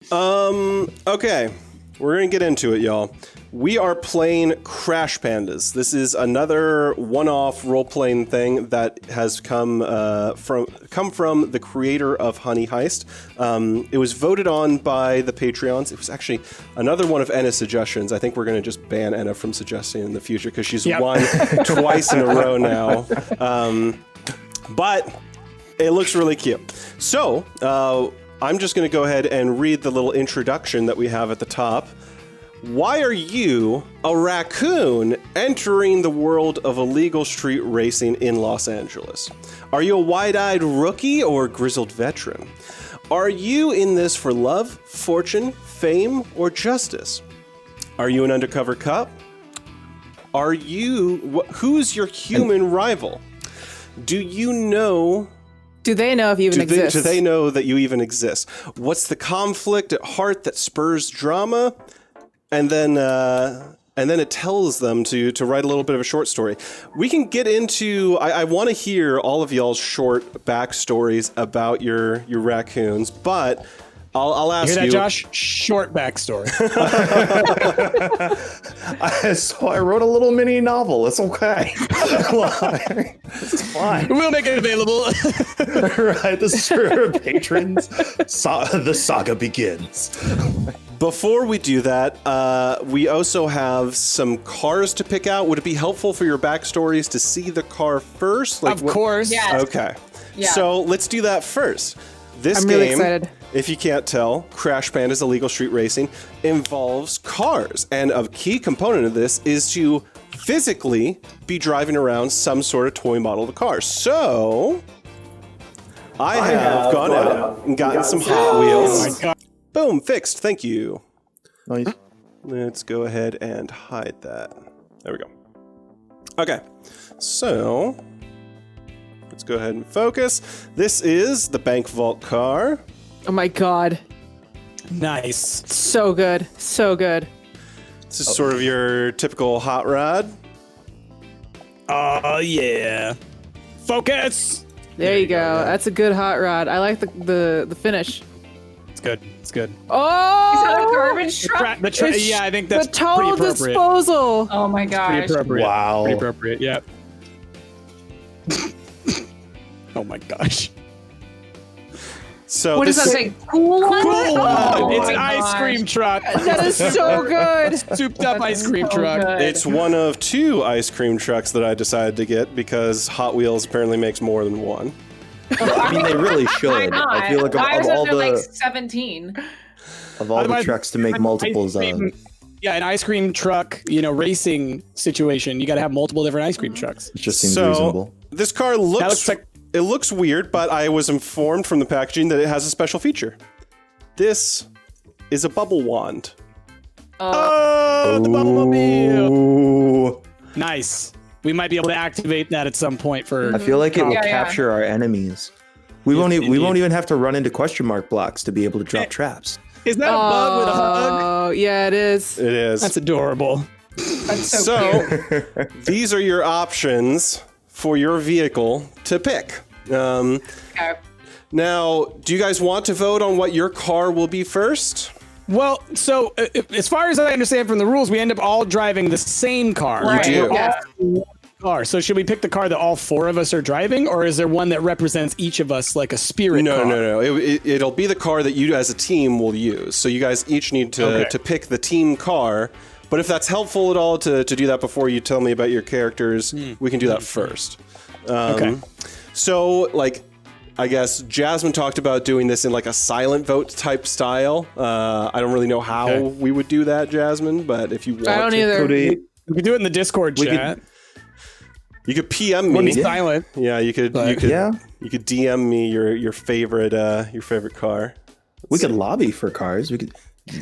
Okay, we're gonna get into it, y'all. We are playing Crash Pandas. This is another one-off role-playing thing that has come from the creator of Honey Heist. It was voted on by the Patreons. It was actually another one of Enna's suggestions. I think we're going to just ban Enna from suggesting in the future because she's won twice in a row now. But it looks really cute. So I'm just going to go ahead and read the little introduction that we have at the top. Why are you, a raccoon, entering the world of illegal street racing in Los Angeles? Are you a wide-eyed rookie or a grizzled veteran? Are you in this for love, fortune, fame, or justice? Are you an undercover cop? Are you... who's your human rival? Do you know... Do they know if you even exist? Do they know that you even exist? What's the conflict at heart that spurs drama? And then it tells them to write a little bit of a short story. We can get into... I want to hear all of y'all's short backstories about your raccoons, but I'll ask you... Hear that, Josh? Short backstory. So I wrote a little mini novel. It's okay. This is fine. We'll make it available. Right, this is for our patrons. The saga begins. Before we do that, we also have some cars to pick out. Would it be helpful for your backstories to see the car first? Of course. Yes. Okay. Yeah. So let's do that first. This I'm game, really excited. if you can't tell, Crash Pandas Illegal Street Racing involves cars. And a key component of this is to physically be driving around some sort of toy model of the car. So I have gone out and gotten some Hot Wheels. Oh my God. Boom, fixed. Thank you. Nice. Let's go ahead and hide that. There we go. Okay, so let's go ahead and focus. This is the bank vault car. Oh my god. Nice. So good. So good. This is sort of your typical hot rod. Oh, yeah. Focus. There you go. That's a good hot rod. I like the finish. It's good. It's good. Oh! Is that a garbage truck? Yeah, I think that's the total pretty appropriate. disposal. Oh my Pretty gosh. appropriate. Wow. Pretty appropriate, yeah. Oh my gosh. So What does this that say? Cool one? Cool Oh one. It's my an ice gosh. cream truck. That is so good. Souped up ice cream So truck. good. It's one of two ice cream trucks that I decided to get because Hot Wheels apparently makes more than one. I mean, they really Why should. not? I feel like Why of isn't all there like the 17? Otherwise, trucks to make multiples ice of. cream- Yeah, an ice cream truck, racing situation. You got to have multiple different ice cream trucks. It just seems So reasonable. this car That looks looks like it looks weird, but I was informed from the packaging that it has a special feature. This is a bubble wand. the Bumblebee. Ooh. Nice. We might be able to activate that at some point for. I feel like it will Yeah, yeah. capture our enemies. We won't even have to run into question mark blocks to be able to drop traps. Is that a bug with a hug? Oh, yeah, it is. It is. That's adorable. That's so cute. These are your options for your vehicle to pick. Okay. Now, do you guys want to vote on what your car will be first? Well, so as far as I understand from the rules, we end up all driving the same car. Right. do. We're all Yeah. one car. So should we pick the car that all four of us are driving, or is there one that represents each of us like a spirit car? No. It'll be the car that you as a team will use. So you guys each need to pick the team car. But if that's helpful at all to do that before you tell me about your characters, we can do that first. Okay. So, I guess Jasmine talked about doing this in a silent vote type style. I don't really know how we would do that, Jasmine, but if you want I don't either. Cody, We could do it in the Discord chat. you could PM Or me. be silent. Yeah, you could yeah, you could DM me your favorite car. we could lobby for cars. We could,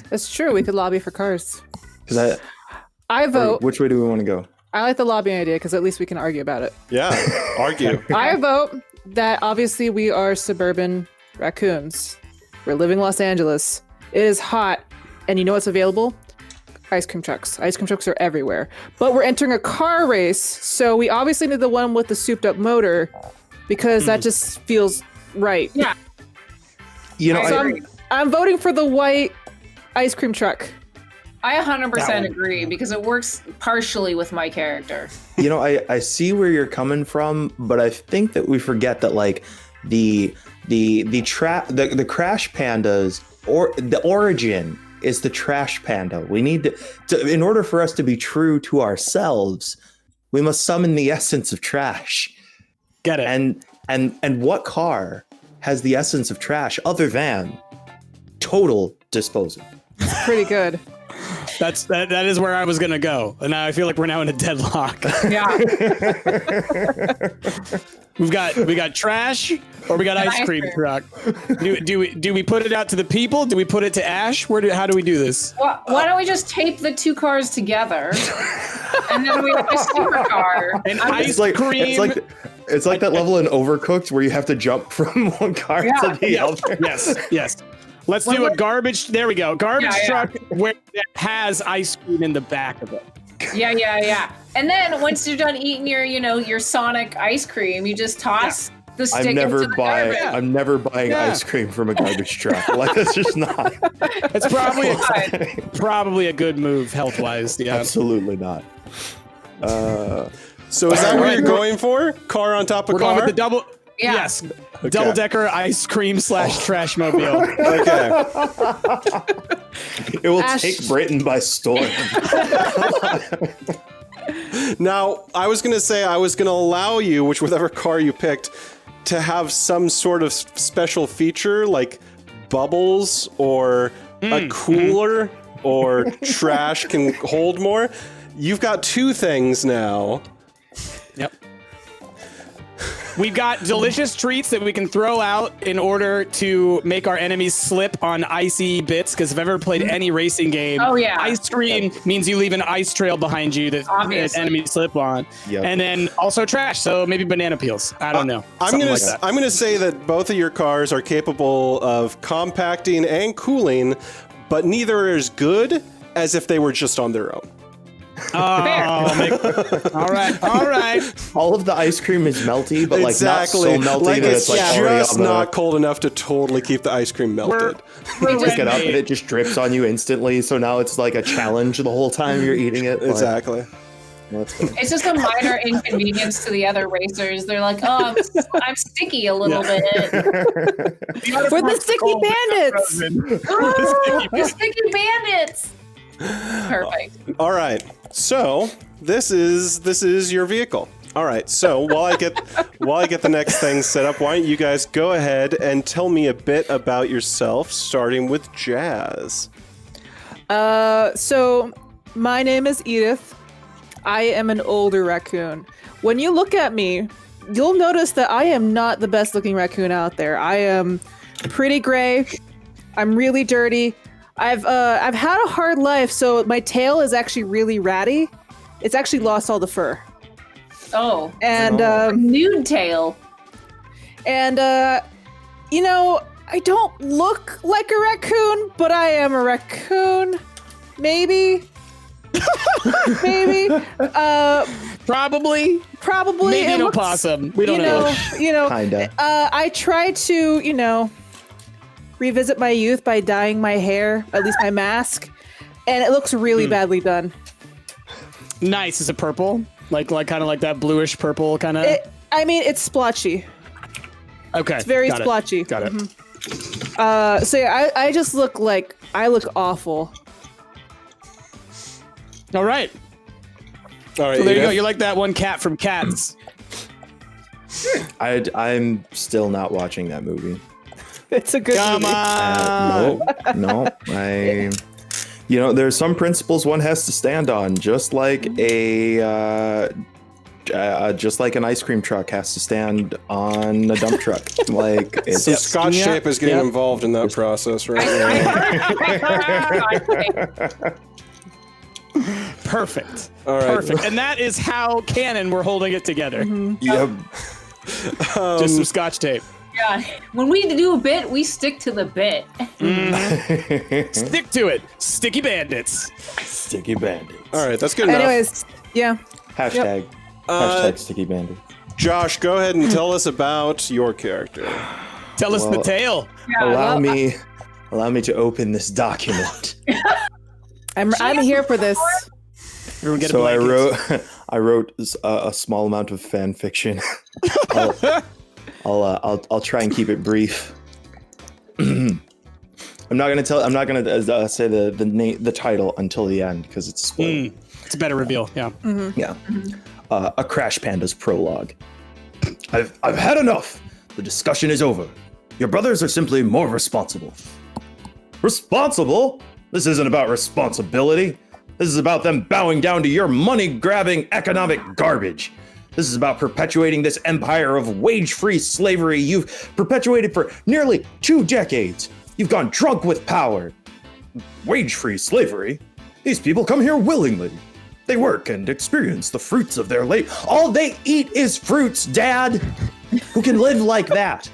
That's true. We could lobby for cars. because I vote. which way do we want to go? I like the lobbying idea because at least we can argue about it. Yeah, argue. I vote that obviously we are suburban raccoons. We're living Los Angeles. It is hot. And you know what's available? Ice cream trucks. Ice cream trucks are everywhere. But we're entering a car race. So we obviously need the one with the souped up motor because that just feels right. Yeah. You know, So I'm voting for the white ice cream truck. I 100% agree because it works partially with my character. You know, I see where you're coming from, but I think that we forget that like the Crash Pandas or the origin is the trash panda. We need to in order for us to be true to ourselves, we must summon the essence of trash. Get it? And what car has the essence of trash other than total disposal? Pretty good. That is where I was gonna go, and now I feel like we're now in a deadlock. Yeah. we got trash, or we got ice cream truck. Do we put it out to the people? Do we put it to Ash? How do we do this? Well, why don't we just tape the two cars together, and then we have a supercar? And ice cream. It's like that level in Overcooked where you have to jump from one car to the other. Yes. Let's do a garbage. There we go. Garbage truck where it has ice cream in the back of it. Yeah. And then once you're done eating your Sonic ice cream, you just toss the stick into the garbage. I'm never buying ice cream from a garbage truck. Like that's just not. It's probably a good move health wise. Yeah. Absolutely not. So is that what you're going for? Car on top of We're car? going with the double. Yeah. Yes. Double decker ice cream / trash mobile. Okay. It will Ash. take Britain by storm. Now, I was going to say I was going to allow you, whichever car you picked, to have some sort of special feature like bubbles or a cooler or trash can hold more. You've got two things now. Yep. We've got delicious treats that we can throw out in order to make our enemies slip on icy bits. Because if I've ever played any racing game, ice cream means you leave an ice trail behind you that enemies slip on. Yep. And then also trash, so maybe banana peels. I don't know. I'm gonna say that both of your cars are capable of compacting and cooling, but neither are as good as if they were just on their own. Oh, all right. All of the ice cream is melty, but Exactly. not so melty Like that it's it's like already just on the. not cold enough to totally keep the ice cream melted. You pick it up and it just drips on you instantly. So now it's like a challenge the whole time you're eating it. Like, Exactly. that's good. It's just a minor inconvenience to the other racers. They're like, oh, I'm sticky a little bit. For the sticky bandits. Oh, the sticky bandits. Perfect. All right. So this is your vehicle. All right. So while I get the next thing set up, why don't you guys go ahead and tell me a bit about yourself, starting with Jazz. So my name is Edith. I am an older raccoon. When you look at me, you'll notice that I am not the best looking raccoon out there. I am pretty gray. I'm really dirty. I've had a hard life, so my tail is actually really ratty. It's actually lost all the fur. Oh. And Nude tail. And I don't look like a raccoon, but I am a raccoon. Maybe. Maybe. Probably. Maybe an opossum. We don't know. Kinda. I try to, revisit my youth by dyeing my hair, at least my mask, and it looks really badly done. Nice. Is it purple? Like kind of like that bluish purple kind of? It's splotchy. Okay. It's very got splotchy. Got it. So yeah, I just look like I look awful. All right. All right. So there you go. Edith. You're like that one cat from Cats. I'm still not watching that movie. It's a good Come movie. on. No. There's some principles one has to stand on, just like an ice cream truck has to stand on a dump truck. Like it's So Scotch shape is getting involved in that process right now. Perfect. All right. Perfect. And that is how canon we're holding it together. Yep. Just some Scotch tape. Yeah. When we do a bit, we stick to the bit. Stick to it. Sticky bandits. Sticky bandits. All right. That's good enough. Anyways, yeah. Hashtag sticky bandit. Josh, go ahead and tell us about your character. Tell us the tale. Yeah, Allow me to open this document. I'm here for this. Everyone get So a blanket. I wrote a small amount of fan fiction. I'll try and keep it brief. I'm not gonna say the title until the end because it's a spoiler. It's a better reveal. Yeah. Mm-hmm. Yeah. A Crash Pandas prologue. I've had enough. The discussion is over. Your brothers are simply more responsible. Responsible? This isn't about responsibility. This is about them bowing down to your money-grabbing economic garbage. This is about perpetuating this empire of wage-free slavery you've perpetuated for nearly 2 decades. You've gone drunk with power. Wage-free slavery? These people come here willingly. They work and experience the fruits of their labor. All they eat is fruits, Dad. Who can live like that?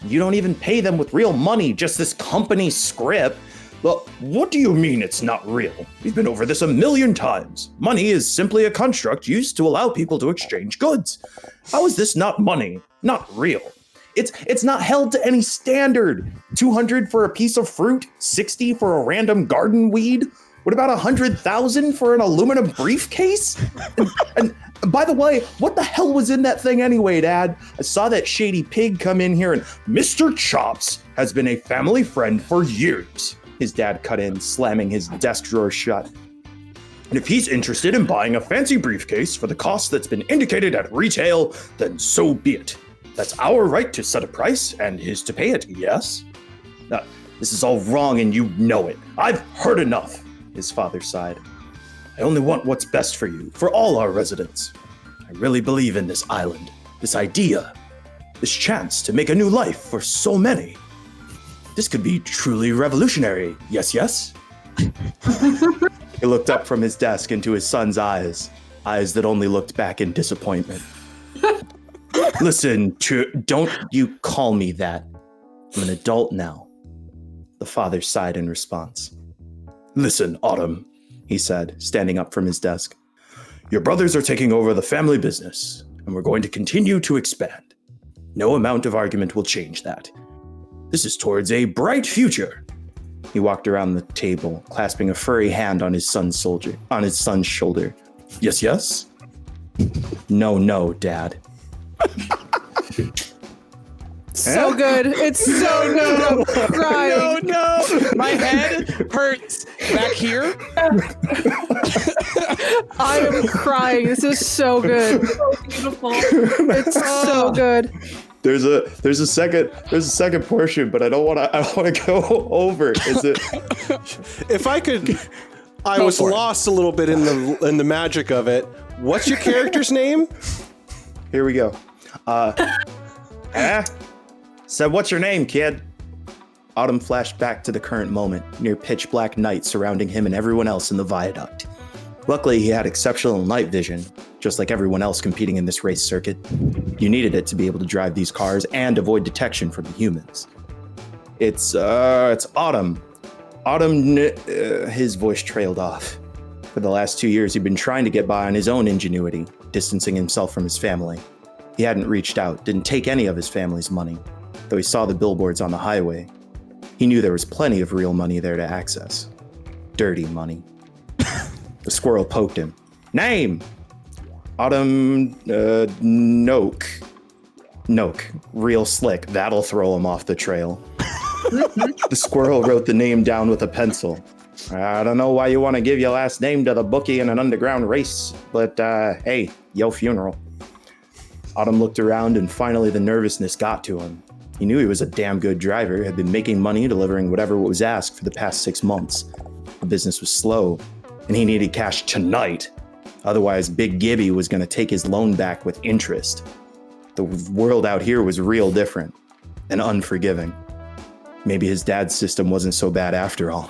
You don't even pay them with real money, just this company script. Well, what do you mean it's not real? We've been over this a million times. Money is simply a construct used to allow people to exchange goods. How is this not money? Not real. It's not held to any standard. 200 for a piece of fruit, 60 for a random garden weed. What about 100,000 for an aluminum briefcase? And by the way, what the hell was in that thing anyway, Dad? I saw that shady pig come in here and Mr. Chops has been a family friend for years. His dad cut in, slamming his desk drawer shut. And if he's interested in buying a fancy briefcase for the cost that's been indicated at retail, then so be it. That's our right to set a price and his to pay it, yes? Now, this is all wrong and you know it. I've heard enough, his father sighed. I only want what's best for you, for all our residents. I really believe in this island, this idea, this chance to make a new life for so many. This could be truly revolutionary, yes, yes? He looked up from his desk into his son's eyes that only looked back in disappointment. Listen, don't you call me that. I'm an adult now. The father sighed in response. Listen, Autumn, he said, standing up from his desk. Your brothers are taking over the family business, and we're going to continue to expand. No amount of argument will change that. This is towards a bright future. He walked around the table, clasping a furry hand on his son's shoulder. Yes, yes? No, Dad. So good. It's so good. I'm crying. No. My head hurts back here. I am crying. This is so good. So beautiful. It's so good. There's a second portion, but I don't want to go over. Is it? If I could, I was lost a little bit in the magic of it. What's your character's name? Here we go. Said, what's your name, kid? Autumn flashed back to the current moment, near pitch black night surrounding him and everyone else in the viaduct. Luckily, he had exceptional night vision, just like everyone else competing in this race circuit. You needed it to be able to drive these cars and avoid detection from the humans. It's Autumn. Autumn, his voice trailed off. For the last 2 years, he'd been trying to get by on his own ingenuity, distancing himself from his family. He hadn't reached out, didn't take any of his family's money, though he saw the billboards on the highway. He knew there was plenty of real money there to access. Dirty money. The squirrel poked him. Name! Autumn, Noke. Noke. Real slick. That'll throw him off the trail. The squirrel wrote the name down with a pencil. I don't know why you want to give your last name to the bookie in an underground race, but hey, yo funeral. Autumn looked around and finally the nervousness got to him. He knew he was a damn good driver, had been making money delivering whatever was asked for the past 6 months. The business was slow, and he needed cash tonight. Otherwise, Big Gibby was going to take his loan back with interest. The world out here was real different and unforgiving. Maybe his dad's system wasn't so bad after all.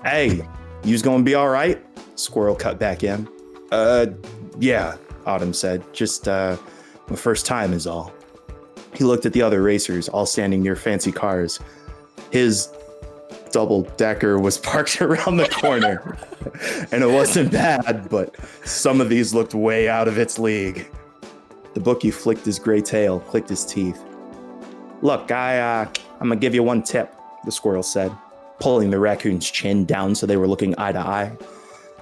Hey, you's gonna be all right? Squirrel cut back in. Yeah, Autumn said. Just, my first time is all. He looked at the other racers, all standing near fancy cars. His double-decker was parked around the corner. And it wasn't bad, but some of these looked way out of its league. The bookie flicked his gray tail, clicked his teeth. Look, I'm gonna give you one tip. the squirrel said, pulling the raccoon's chin down so they were looking eye to eye.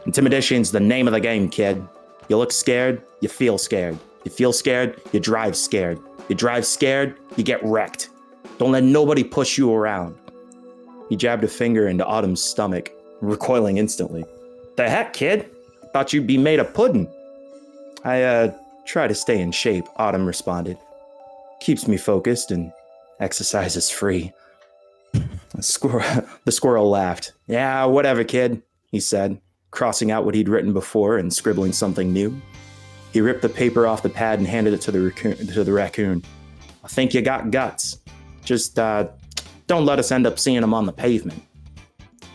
Intimidation's the name of the game, kid. You look scared, you feel scared. You feel scared, you drive scared. You drive scared, you get wrecked. Don't let nobody push you around. He jabbed a finger into Autumn's stomach, recoiling instantly. The heck, kid? Thought you'd be made of pudding. I try to stay in shape, Autumn responded. Keeps me focused and exercise is free. The squirrel laughed. Yeah, whatever, kid, he said, crossing out what he'd written before and scribbling something new. He ripped the paper off the pad and handed it to the raccoon. I think you got guts. Just don't let us end up seeing them on the pavement.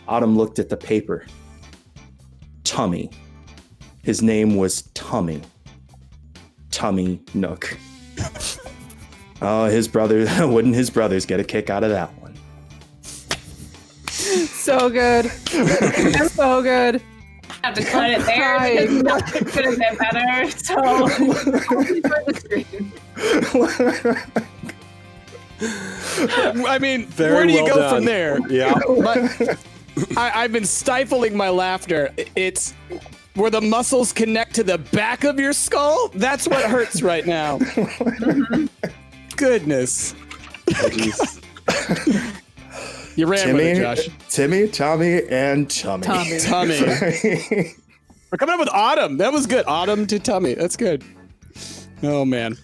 Autumn looked at the paper. Tummy. His name was Tummy. Tummy Nook. Oh, wouldn't his brothers get a kick out of that one? So good. So good. I have to cut it there because nothing could have been better. So, I mean, Very where do you well go done. from there? Yeah. I've been stifling my laughter. It's where the muscles connect to the back of your skull. That's what hurts right now. Goodness. You ran with it, Josh. Timmy, Tommy, and Tummy. Tummy. We're coming up with Autumn. That was good. Autumn to Tummy. That's good. Oh, man.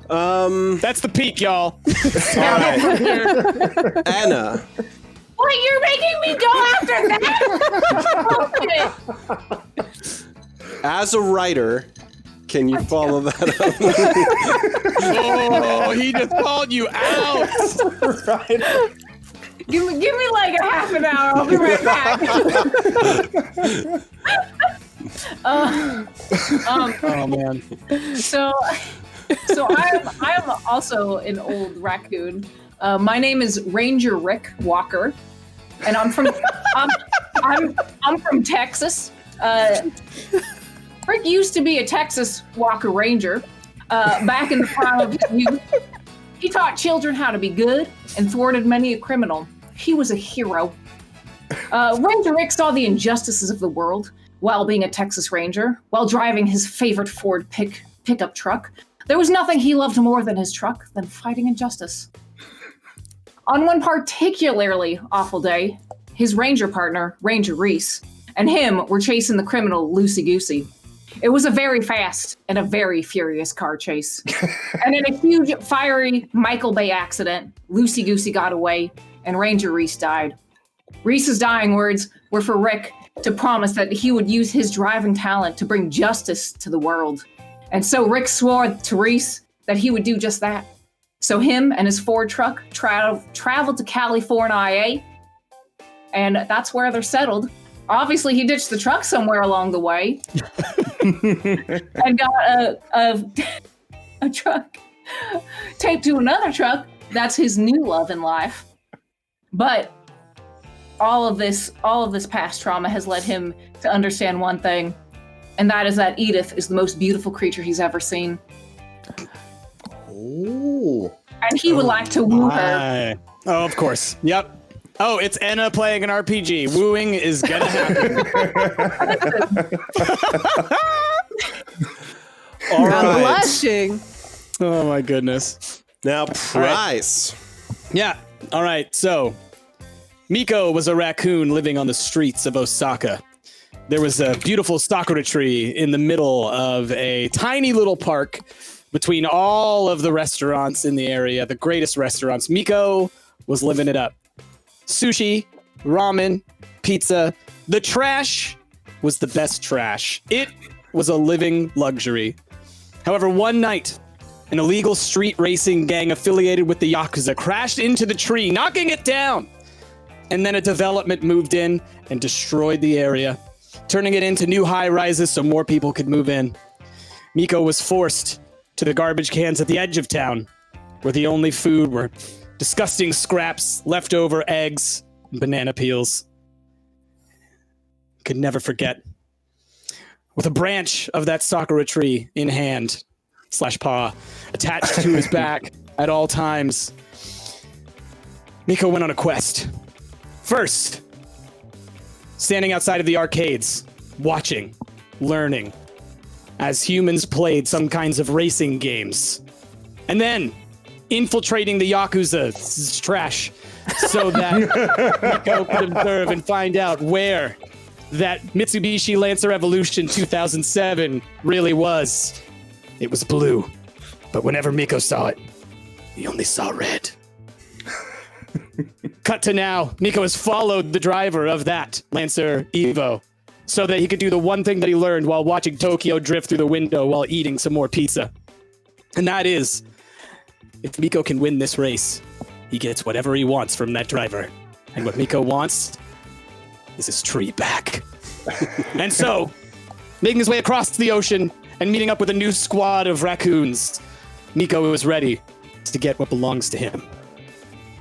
That's the peak, y'all. All right. Anna. what, you're making me go after that? As a writer, can you follow that up? Oh, he just called you out. Right. Give me like a half an hour. I'll be right back. Oh, man. So I'm also an old raccoon. My name is Ranger Rick Walker, and I'm from I'm from Texas. Rick used to be a Texas Walker Ranger back in the prime of his youth. He taught children how to be good and thwarted many a criminal. He was a hero. Ranger Rick saw the injustices of the world while being a Texas Ranger, while driving his favorite Ford pickup truck. There was nothing he loved more than his truck than fighting injustice. On one particularly awful day, his ranger partner, Ranger Reese, and him were chasing the criminal loosey-goosey. It was a very fast and a very furious car chase. And in a huge, fiery Michael Bay accident, loosey-goosey got away and Ranger Reese died. Reese's dying words were for Rick to promise that he would use his driving talent to bring justice to the world. And so Rick swore to Reese that he would do just that. So him and his Ford truck traveled to California, and that's where they're settled. Obviously, he ditched the truck somewhere along the way and got a truck taped to another truck. That's his new love in life. But all of this past trauma has led him to understand one thing, and that is that Edith is the most beautiful creature he's ever seen. Ooh. And he would like to woo her. Oh, of course. Yep. Oh, it's Anna playing an RPG. Wooing is gonna happen. All I'm right. blushing. Oh my goodness. Now, Price. Yeah. All right. So, Mikko was a raccoon living on the streets of Osaka. There was a beautiful sakura tree in the middle of a tiny little park between all of the restaurants in the area, the greatest restaurants. Mikko was living it up. Sushi, ramen, pizza. The trash was the best trash. It was a living luxury. However, one night, an illegal street racing gang affiliated with the Yakuza crashed into the tree, knocking it down. And then a development moved in and destroyed the area, turning it into new high-rises so more people could move in. Mikko was forced to the garbage cans at the edge of town, where the only food were disgusting scraps, leftover eggs, and banana peels. Could never forget. With a branch of that sakura tree in hand, /paw, attached to his back at all times, Mikko went on a quest. First, standing outside of the arcades, watching, learning, as humans played some kinds of racing games. And then infiltrating the Yakuza's trash so that Mikko could observe and find out where that Mitsubishi Lancer Evolution 2007 really was. It was blue, but whenever Mikko saw it, he only saw red. Cut to now, Mikko has followed the driver of that Lancer Evo so that he could do the one thing that he learned while watching Tokyo drift through the window while eating some more pizza. And that is, if Mikko can win this race, he gets whatever he wants from that driver. And what Mikko wants is his tree back. And so, making his way across the ocean and meeting up with a new squad of raccoons, Mikko is ready to get what belongs to him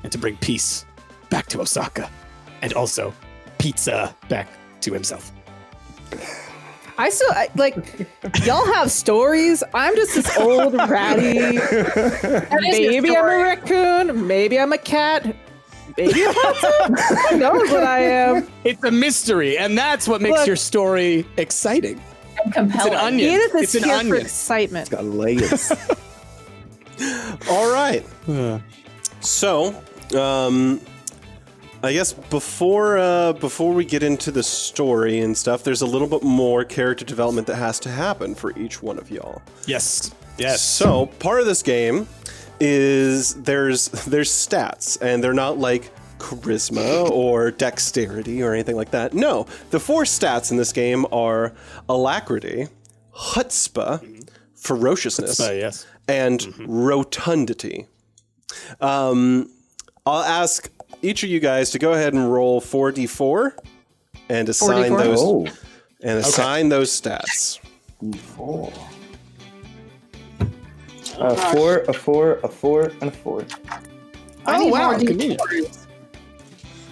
and to bring peace back to Osaka and also pizza back to himself. Y'all have stories. I'm just this old ratty. Maybe I'm a raccoon. Maybe I'm a cat. Maybe a possum. Who knows what I am? It's a mystery, and that's what makes your story exciting. And compelling. It's an onion. Edith is it's an here onion. for excitement. It's got layers. All right. So, I guess before we get into the story and stuff, there's a little bit more character development that has to happen for each one of y'all. Yes. So part of this game is there's stats, and they're not like charisma or dexterity or anything like that. No, the 4 stats in this game are alacrity, chutzpah, ferociousness, yes. and rotundity. I'll ask each of you guys to go ahead and roll 4d4 and assign 4d4? those assign those stats. 4. A 4, a 4, a 4, and a 4. I need wow, more convenient. D4s.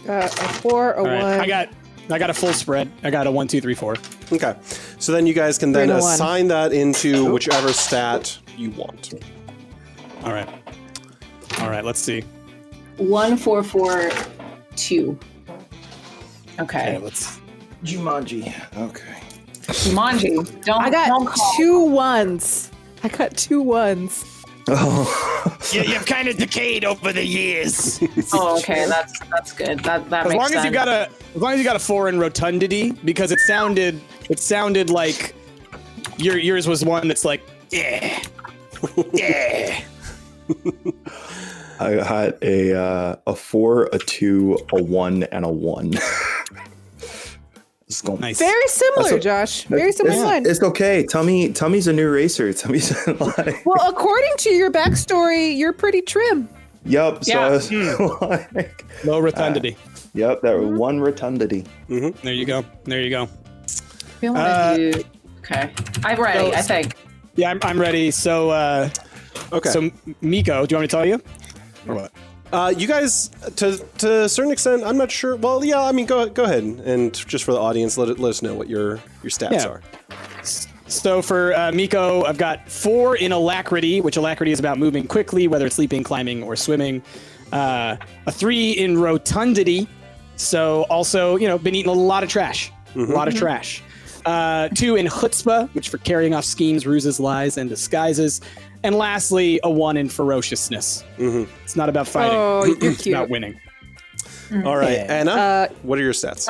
A 4, a All 1. right. I got a full spread. I got a 1, 2, 3, 4. Okay, so then you guys can then 3 and a 1. assign that into whichever stat you want. All right. Let's see. 1, 4, 4, 2. Okay, Okay. let's. Jumanji. Okay. Jumanji. Don't I don't got call. 2 1s. I got 2 1s. Oh. You've kind of decayed over the years. Oh, okay. That's good. That As makes long sense. as you got a 4 in rotundity, because it sounded like yours was one that's like yeah. I had a 4, a 2, a 1, and a 1. It's going Nice. Very similar, Josh. Very similar to mine. It's okay. Tummy's a new racer. Tummy's like. Well, according to your backstory, you're pretty trim. Yep. Yeah. So like, Low rotundity. yep. That 1 rotundity. There you go. Okay. I'm ready, I think. Yeah, I'm ready. So, Okay. so Mikko, do you want me to tell you? Or what? You guys, to a certain extent, I'm not sure. Well, yeah, I mean, go ahead and just for the audience, let us know what your stats are. So for Mikko, I've got 4 in alacrity, which alacrity is about moving quickly, whether it's leaping, climbing, or swimming. A 3 in rotundity, so also been eating a lot of trash, a lot of trash. 2 in chutzpah, which for carrying off schemes, ruses, lies, and disguises. And lastly, a 1 in ferociousness. It's not about fighting. Oh, you're It's cute. about winning. All right, Anna, what are your stats?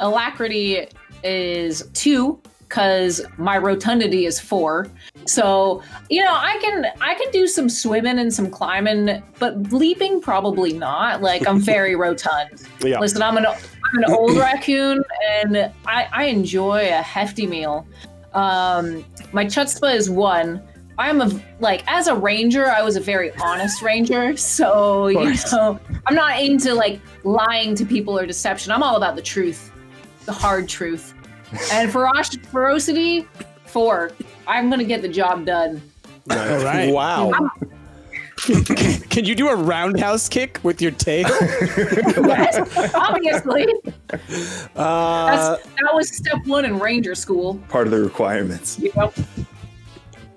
Alacrity is 2 because my rotundity is 4. So I can do some swimming and some climbing, but leaping probably not. Like I'm very rotund. Yeah. Listen, I'm an old raccoon, and I enjoy a hefty meal. My chutzpah is 1. As a ranger, I was a very honest ranger. So, I'm not into lying to people or deception. I'm all about the truth, the hard truth. And ferocity, 4. I'm going to get the job done. All right. Wow. Can you do a roundhouse kick with your tail? Yes, obviously. That was step 1 in ranger school. Part of the requirements.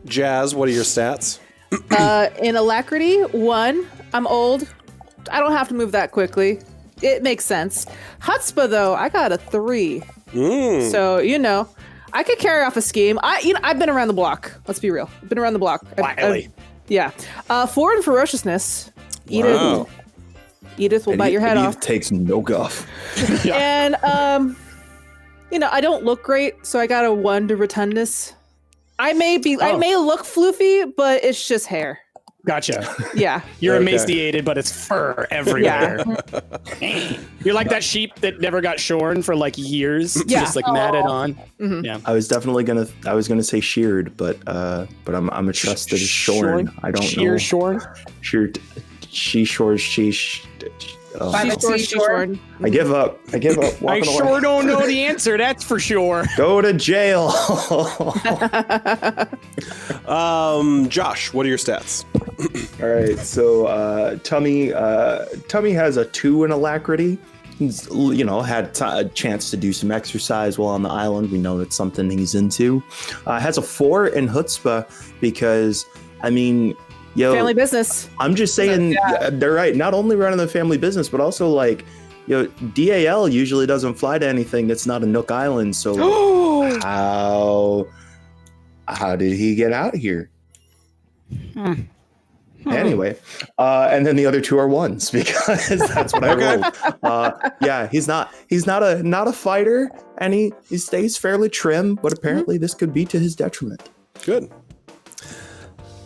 Jazz, what are your stats? In alacrity, 1. I'm old. I don't have to move that quickly. It makes sense. Chutzpah, though, I got a 3. So, I could carry off a scheme. I've been around the block. Let's be real. I've been around the block. Quietly. Yeah. 4 in ferociousness. Wow. Edith will bite your head off. Edith takes no guff. And, I don't look great, so I got a 1 to rotundness. I may look floofy, but it's just hair. Gotcha. Yeah. You're emaciated, but it's fur everywhere. Yeah. You're like that sheep that never got shorn for like years. Yeah. Just like matted on. Mm-hmm. Yeah. I was gonna say sheared, but I'm a trust that it's shorn. I don't know. Shorn? Sheared. She shores. She Shorn. I give up. I Walking sure away. don't know the answer. That's for sure. Go to jail. Josh, what are your stats? All right, so Tummy has a 2 in alacrity. He's had a chance to do some exercise while on the island. We know it's something he's into. Has a 4 in chutzpah because family business. I'm just saying, they're right. Not only running the family business, but also DAL usually doesn't fly to anything that's not a Nook Island. So how did he get out here? Anyway, and then the other 2 are 1s because that's what I rolled. He's not a fighter, and he stays fairly trim, but apparently this could be to his detriment. Good.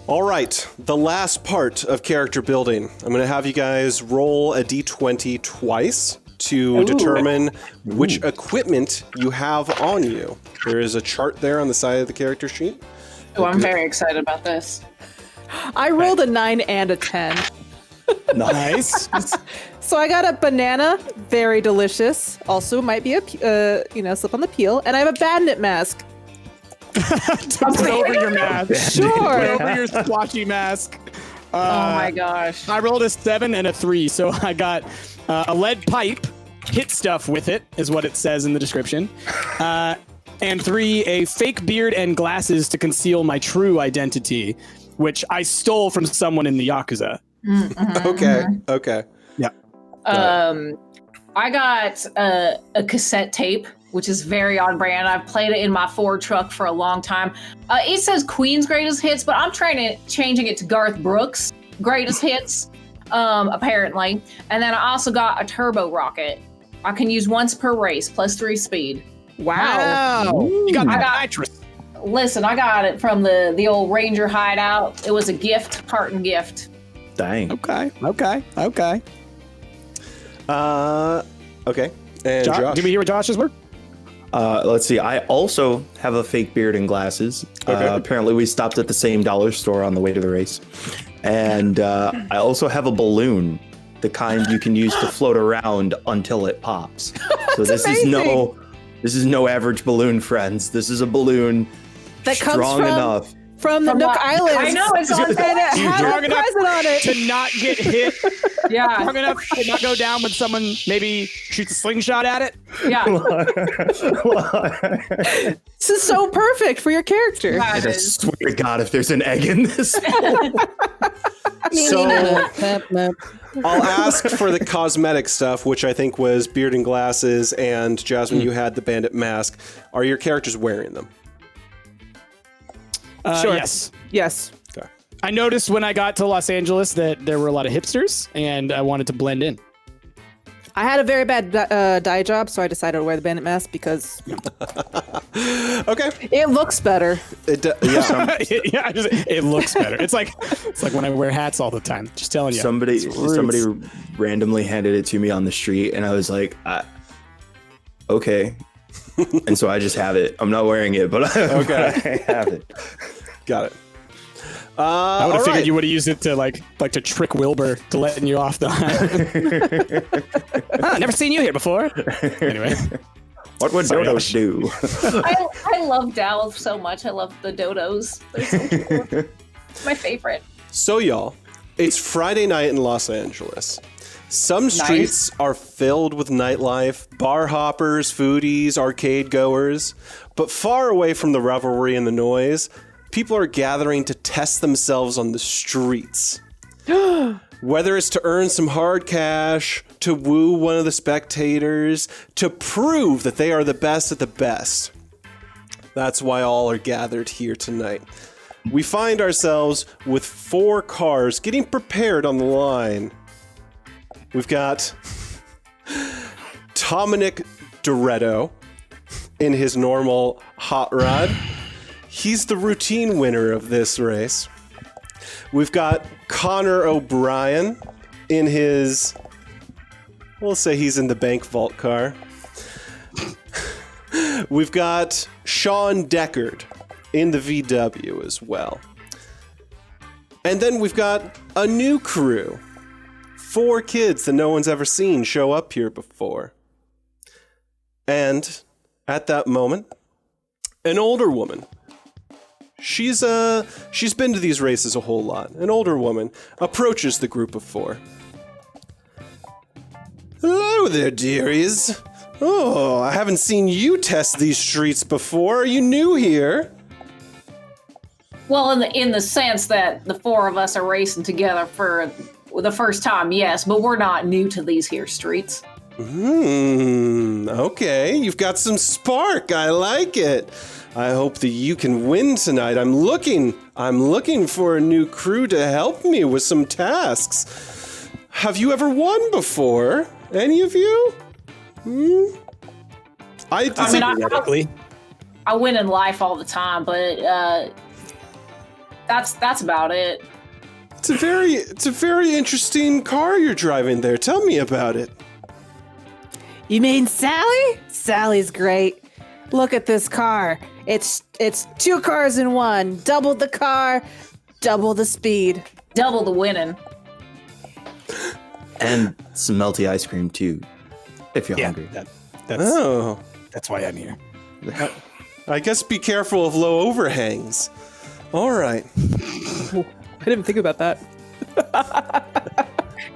All right, the last part of character building. I'm going to have you guys roll a d20 twice to determine which equipment you have on you. There is a chart there on the side of the character sheet. Oh, I'm very excited about this. I rolled a 9 and a 10. Nice. So I got a banana, very delicious. Also might be a slip on the peel, and I have a bandit mask. Put over your mask. Sure. Put over your squashy mask. Oh my gosh. I rolled a 7 and a 3, so I got a lead pipe, hit stuff with it, is what it says in the description. And 3, a fake beard and glasses to conceal my true identity, which I stole from someone in the Yakuza. Okay. Yeah. I got a cassette tape, which is very on brand. I've played it in my Ford truck for a long time. It says Queen's Greatest Hits, but I'm changing it to Garth Brooks' Greatest Hits, apparently. And then I also got a turbo rocket. I can use once per race, plus 3 speed. Wow. You got nitrous. Listen, I got it from the old Ranger hideout. It was a gift, parting gift. Dang. Okay. Okay. And Josh? Did we hear what Josh's were? Let's see. I also have a fake beard and glasses. Apparently, we stopped at the same dollar store on the way to the race. And I also have a balloon, the kind you can use to float around until it pops. So this is no average balloon, friends. This is a balloon that strong enough. From the Nook Islands. I know, it's on and it had a present on it. To not get hit. Yeah. Strong enough to not go down when someone maybe shoots a slingshot at it. Yeah. This is so perfect for your character. Yeah, I swear to God, if there's an egg in this. So I'll ask for the cosmetic stuff, which I think was beard and glasses, and Jasmine, you had the bandit mask. Are your characters wearing them? Sure. Yes. Okay. I noticed when I got to Los Angeles that there were a lot of hipsters, and I wanted to blend in. I had a very bad dye job, so I decided to wear the bandit mask because Okay. it looks better. It looks better. It's like when I wear hats all the time. Just telling you. Somebody randomly handed it to me on the street, and I was like, okay. And so I just have it. I'm not wearing it, but I have it. Got it. I would have figured you would have used it to like to trick Wilbur to letting you off the never seen you here before. Anyway. What would dodos do? I love Dal so much. I love the dodos. They're so cool. My favorite. So y'all, it's Friday night in Los Angeles. Some streets are filled with nightlife, bar hoppers, foodies, arcade goers, but far away from the revelry and the noise, people are gathering to test themselves on the streets. Whether it's to earn some hard cash, to woo one of the spectators, to prove that they are the best at the best. That's why all are gathered here tonight. We find ourselves with 4 cars getting prepared on the line. We've got Dominic Doretto in his normal hot rod. He's the routine winner of this race. We've got Connor O'Brien in his, we'll say he's in the bank vault car. We've got Sean Deckard in the VW as well. And then we've got a new crew. 4 kids that no one's ever seen show up here before. And at that moment, an older woman. She's been to these races a whole lot. An older woman approaches the group of 4. Hello there, dearies. Oh, I haven't seen you test these streets before. Are you new here? Well, in the sense that the 4 of us are racing together for the first time, yes, but we're not new to these here streets. Okay, you've got some spark. I like it. I hope that you can win tonight. I'm looking for a new crew to help me with some tasks. Have you ever won before? Any of you? I win in life all the time, but that's about it. It's a very interesting car you're driving there. Tell me about it. You mean Sally? Sally's great. Look at this car. It's 2 cars in one. Double the car, double the speed. Double the winning. And some melty ice cream too, if you're hungry. That's why I'm here. I guess be careful of low overhangs. All right. I didn't think about that.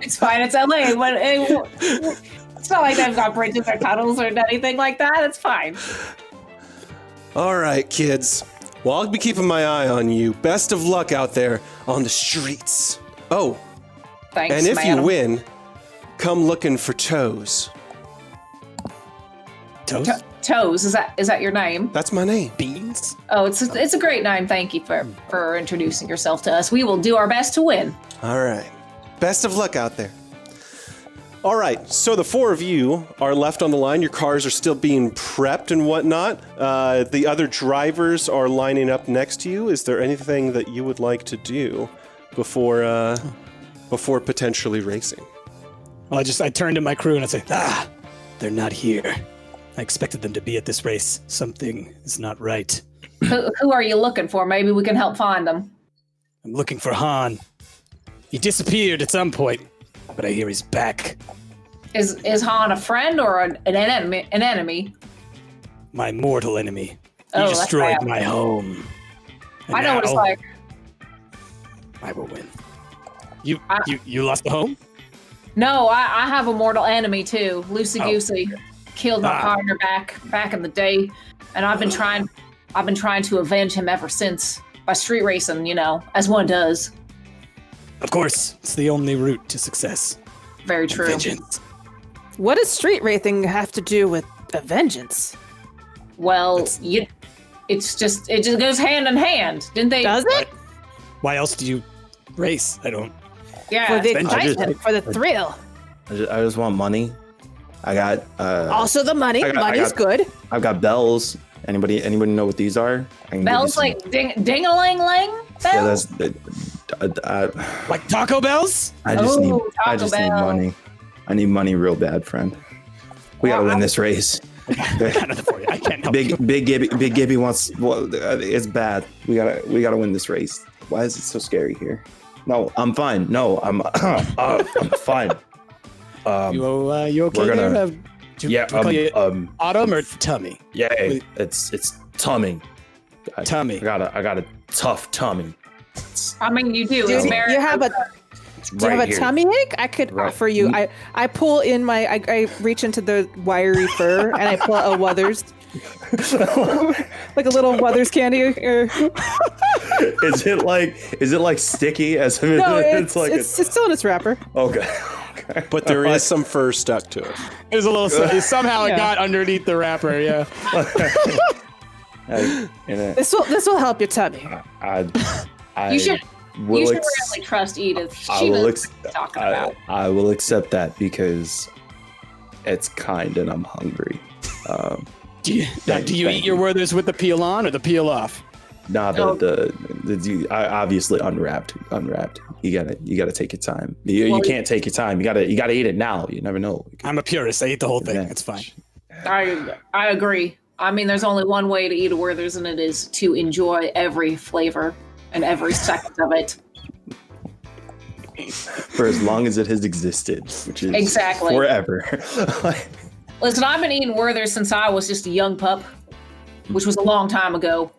It's fine. It's LA. But it's not like they've got bridges or tunnels or anything like that. It's fine. All right, kids. Well, I'll be keeping my eye on you. Best of luck out there on the streets. Oh, thanks, and if madam. you win, come looking for Toes. Toes? Toes, is that your name? That's my name. Beans? Oh, it's a great name. Thank you for introducing yourself to us. We will do our best to win. All right. Best of luck out there. All right, so the 4 of you are left on the line. Your cars are still being prepped and whatnot. The other drivers are lining up next to you. Is there anything that you would like to do before potentially racing? Well, I turned to my crew and I say, they're not here. I expected them to be at this race. Something is not right. Who are you looking for? Maybe we can help find them. I'm looking for Han. He disappeared at some point, but I hear he's back. Is Han a friend or an enemy? My mortal enemy. He Oh, destroyed that's bad. my home. And I know what it's like. I will win. You lost the home? No, I have a mortal enemy too. Loosey Goosey killed my partner back in the day, and I've been trying to avenge him ever since by street racing, as one does. Of course, it's the only route to success. Very true. Vengeance. What does street racing have to do with a vengeance? Well, it just goes hand in hand, didn't they? Does it? Why else do you race? I don't. Yeah. For the vengeance. excitement, for the thrill. I just want money. I got Also the money. Money's good. I've got bells. Anybody know what these are? I can give you Bells some- like ding-a-ling-ling bells? Yeah, that's Like Taco Bells? I just need Taco need Bell. money. I need money real bad, friend. We gotta win this race. I got nothing for you. I can't help you. Big Gibby wants. Well, it's bad. We gotta win this race. Why is it so scary here? No, I'm fine. No, I'm fine. You okay we're gonna- there? Do we call you Autumn or Tummy? Yeah, it's tummy. Tummy. I got a tough tummy. I mean, you do. Dude, It's very- you have a Do you have a tummy ache? I could offer you. I pull in I reach into the wiry fur and I pull out a Wuthers. Like a little Wuthers candy. Is it like sticky as if no, it's still in its wrapper. Okay. But there is some fur stuck to it. There's a little somehow it got underneath the wrapper. Yeah. This will help your tummy. You should really trust Edith. She knows what she's talking about. I will accept that because it's kind and I'm hungry. Do you eat your Werthers with the peel on or the peel off? Nah, obviously unwrapped. You gotta take your time. You can't take your time. You gotta eat it now. You never know. I'm a purist. I eat the whole thing. It's fine. I agree. I mean, there's only one way to eat a Werther's, and it is to enjoy every flavor and every second of it. For as long as it has existed, which is exactly forever. Listen, I've been eating Werther's since I was just a young pup, which was a long time ago.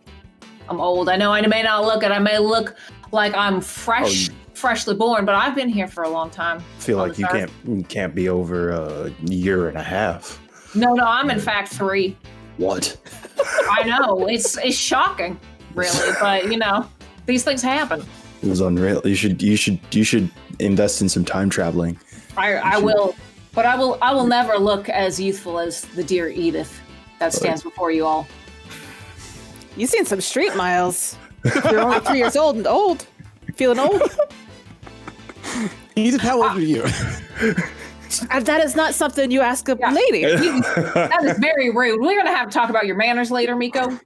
I'm old. I know I may not look it. I may look like I'm freshly born, but I've been here for a long time. I feel like you can't be over a year and a half. No, I'm in fact 3. What? I know. It's shocking, really, but these things happen. It was unreal. You should invest in some time traveling. I will, but I will never look as youthful as the dear Edith that stands before you all. You've seen some street miles. You're only 3 years old and old. Feeling old? Edith, how old are you? That is not something you ask a lady. That is very rude. We're going to have to talk about your manners later, Mikko.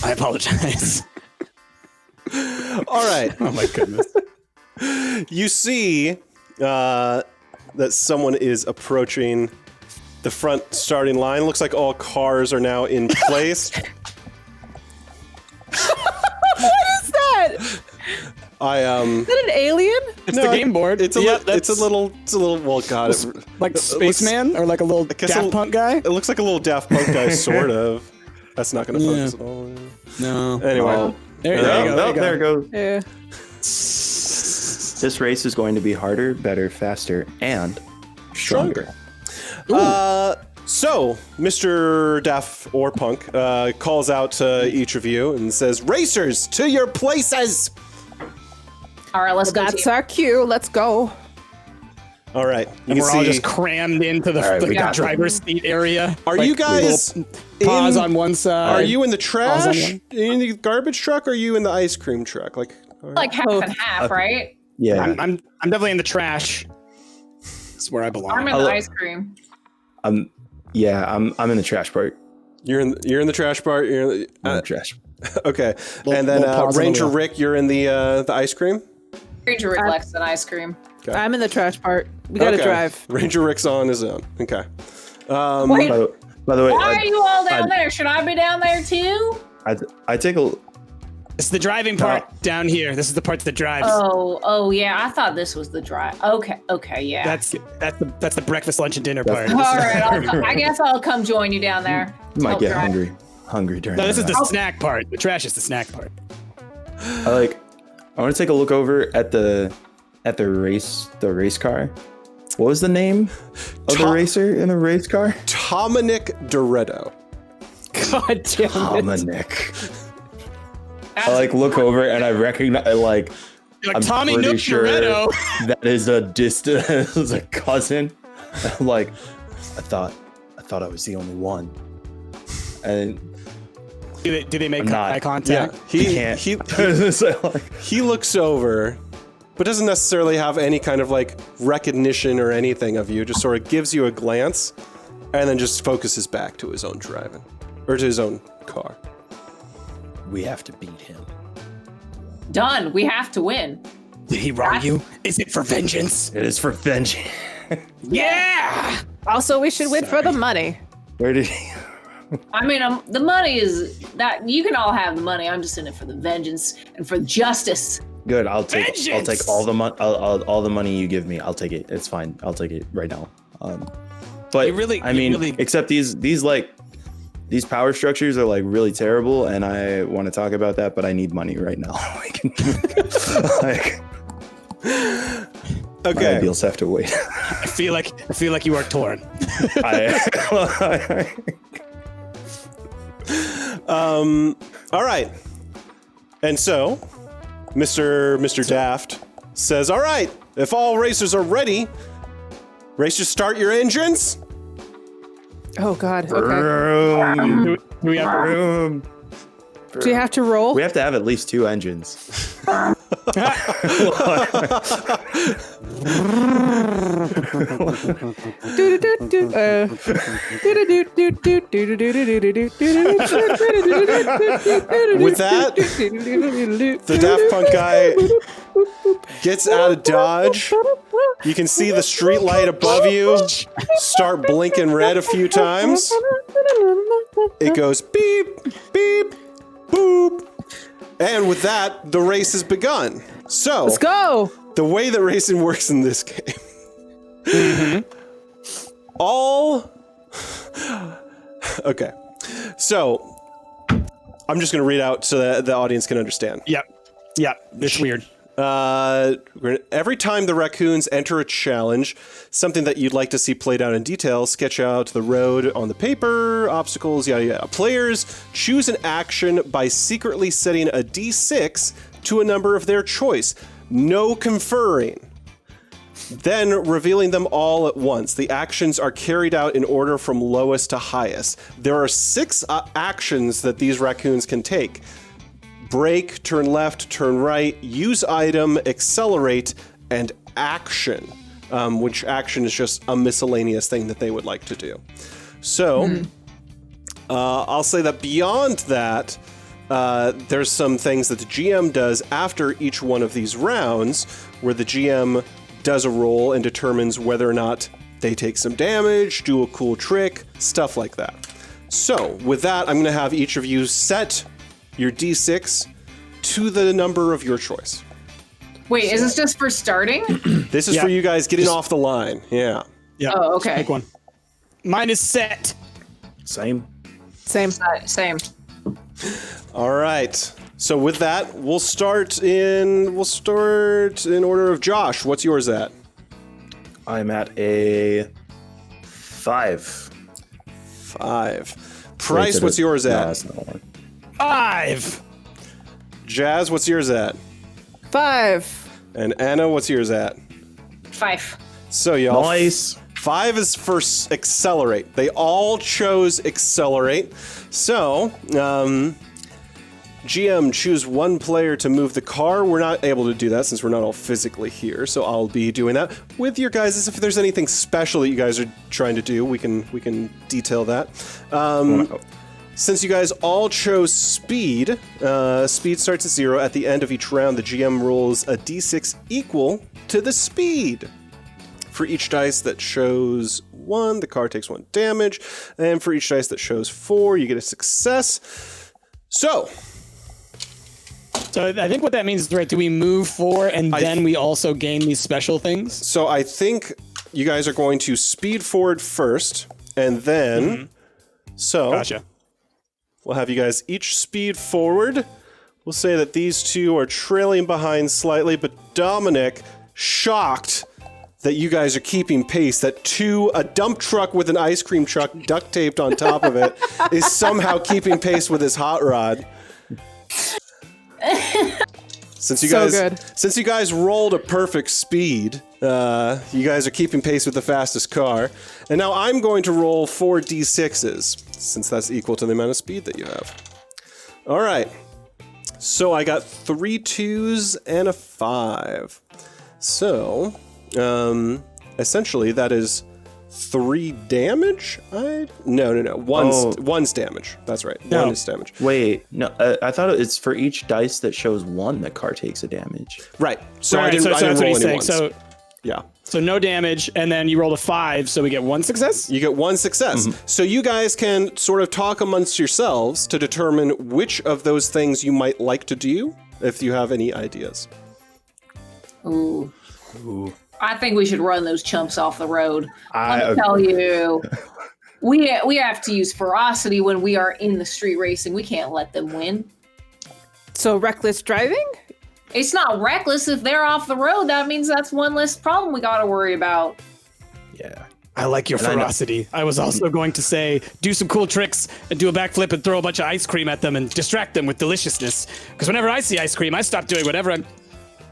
I apologize. All right. Oh, my goodness. You see that someone is approaching the front starting line. Looks like all cars are now in place. What is that? Is that an alien? It's the game board. It's a little. Well, God, like Spaceman or like a little Daft Punk guy. It looks like a little Daft Punk guy, sort of. That's not going to focus at all. No. Anyway, there you go. There it goes. Yeah. This race is going to be harder, better, faster, and stronger. So, Mr. Daft or Punk calls out to each of you and says, "Racers, to your places!" All right, let's go. That's our cue. Let's go. All right. And we're all just crammed into the driver's seat area. Are you guys pause on one side? Are you in the trash? In the garbage truck? Or are you in the ice cream truck? Like half and half, right? Yeah. I'm definitely in the trash. That's where I belong. I'm in the ice cream. I'm in the trash part. You're in the trash part. You're in the trash. Okay. And then Ranger Rick, you're in the ice cream. Ranger Rick likes an ice cream. Okay. I'm in the trash part. We gotta drive. Ranger Rick's on his own. Okay. Wait, by the way, why are you all down there? Should I be down there too? I take a. It's the driving part down here. This is the part that drives. Oh yeah. I thought this was the drive. Okay, yeah. That's the breakfast, lunch, and dinner part. All right. I guess I'll come join you down there. You might get hungry during. No, this is the snack part. The trash is the snack part. I want to take a look over at the race car. What was the name of the racer in the race car? Dominic Doretto. God damn it. Dominic. I look over and I recognize I'm Tommy pretty Nook sure Doretto. that is a a cousin. I'm like, I thought I was the only one. And do they make eye contact? Yeah, he looks over, but doesn't necessarily have any kind of recognition or anything of you. Just sort of gives you a glance, and then just focuses back to his own driving, or to his own car. We have to beat him. Done. We have to win. Did he wrong you? Is it for vengeance? It is for vengeance. Yeah. Also, we should win for the money. Where did he? I mean, the money is that you can all have the money. I'm just in it for the vengeance and for justice. Good. I'll take all the money. All the money you give me. I'll take it. It's fine. I'll take it right now. But except these power structures are really terrible, and I want to talk about that, but I need money right now. Okay. My ideals have to wait. I feel like you are torn. All right. And so, Mr. Daft says, all right, if all racers are ready, racers start your engines. Oh God. Okay. Vroom, Do we have vroom. Do you have to roll? We have to have at least 2 engines. With that, the Daft Punk guy gets out of Dodge. You can see the street light above you start blinking red a few times. It goes beep, beep, boop. And with that, the race has begun. So, Let's go. the way that racing works in this game. Okay. So, I'm just going to read out so that the audience can understand. Yep. It's weird. Every time the raccoons enter a challenge, something that you'd like to see played out in detail, sketch out the road on the paper, obstacles, yada yada. Players choose an action by secretly setting a d6 to a number of their choice. No conferring. Then revealing them all at once. The actions are carried out in order from lowest to highest. There are 6 actions that these raccoons can take. Brake, turn left, turn right, use item, accelerate, and action, which action is just a miscellaneous thing that they would like to do. So, I'll say that beyond that, there's some things that the GM does after each one of these rounds, where the GM does a roll and determines whether or not they take some damage, do a cool trick, stuff like that. So, with that, I'm going to have each of you set your d6 to the number of your choice. Wait, is this just for starting? This is for you guys getting off the line. Yeah. Oh, okay. Pick one. Mine is set. Same. Same. Same. All right. So with that, we'll start in order of Josh. What's yours at? I'm at a 5. 5. Price, what's yours No, at? that's not one. 5. Jazz, what's yours at? 5. And Anna, what's yours at? 5. So y'all, Nice. 5 is for accelerate. They all chose accelerate. So, GM, choose one player to move the car. We're not able to do that since we're not all physically here, so I'll be doing that with your guys. If there's anything special that you guys are trying to do, we can detail that. Since you guys all chose speed, speed starts at 0. At the end of each round, the GM rolls a d6 equal to the speed. For each dice that shows 1, the car takes 1 damage, and for each dice that shows 4, you get a success. So I think what that means is, right, do we move 4 and then we also gain these special things? So I think you guys are going to speed forward first, and then... So Gotcha. we'll have you guys each speed forward. We'll say that these two are trailing behind slightly, but Dominic, shocked that you guys are keeping pace, that a dump truck with an ice cream truck duct taped on top of it is somehow keeping pace with his hot rod. Since you guys rolled a perfect speed, you guys are keeping pace with the fastest car. And now I'm going to roll 4 d6s, since that's equal to the amount of speed that you have. All right. So I got 3 2s and a 5. So, essentially that is 3 damage? No. One's damage. That's right. No. 1 is damage. Wait, no, I thought it's for each dice that shows 1, the car takes a damage. Right. So I Right, didn't so that's roll what he's any saying. ones. Yeah. So no damage, and then you rolled a 5, so we get 1 success? You get 1 success. So you guys can sort of talk amongst yourselves to determine which of those things you might like to do, if you have any ideas. Ooh. I think we should run those chumps off the road. Let me tell you, we have to use ferocity when we are in the street racing. We can't let them win. So reckless driving? It's not reckless. If they're off the road, that means that's one less problem we got to worry about. Yeah. I like your ferocity. I was also going to say, do some cool tricks and do a backflip and throw a bunch of ice cream at them and distract them with deliciousness. Because whenever I see ice cream, I stop doing whatever I'm...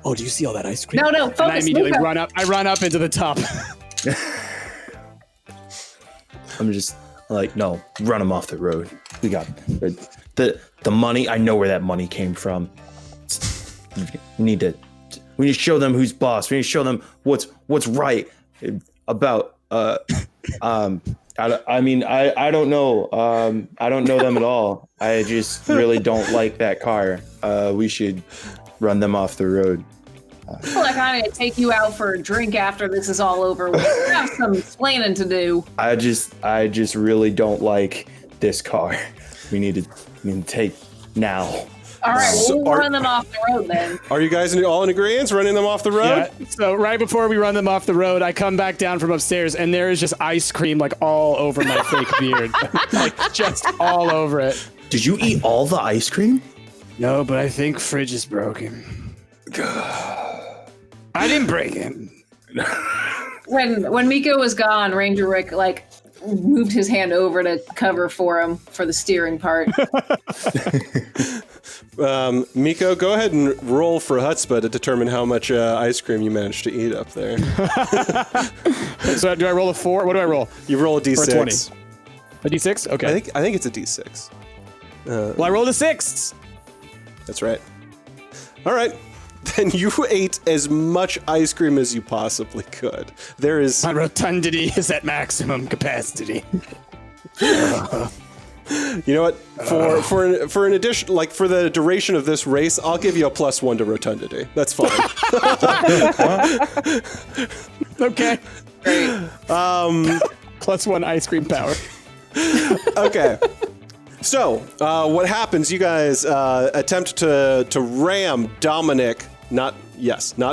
Oh, do you see all that ice cream? No, focus. And I immediately run up. I run up into the top. I'm just like, no, run them off the road. We got the money. I know where that money came from. We need to show them who's boss. We need to show them what's right about. I don't know. I don't know them at all. I just really don't like that car. We should run them off the road. I feel like I need to take you out for a drink after this is all over. We have some explaining to do. I just really don't like this car. We need to take now. All right, we'll run them off the road then. Are you guys all in agreement running them off the road? Yeah. So right before we run them off the road, I come back down from upstairs and there is just ice cream like all over my fake beard. Like just all over it. Did you eat all the ice cream? No, but I think fridge is broken. I didn't break it. When Mikko was gone, Ranger Rick moved his hand over to cover for him for the steering part. Mikko, go ahead and roll for chutzpah to determine how much ice cream you managed to eat up there. So do I roll a 4? What do I roll? You roll a d6. 20. A d6? Okay. I think it's a d6. Well, I rolled a 6. That's right. All right. Then you ate as much ice cream as you possibly could. There is... My rotundity is at maximum capacity. You know what? For an addition, like for the duration of this race, I'll give you a +1 to rotundity. That's fine. Okay. Great. +1 ice cream power. Okay. So, what happens? You guys attempt to ram Dominic. Not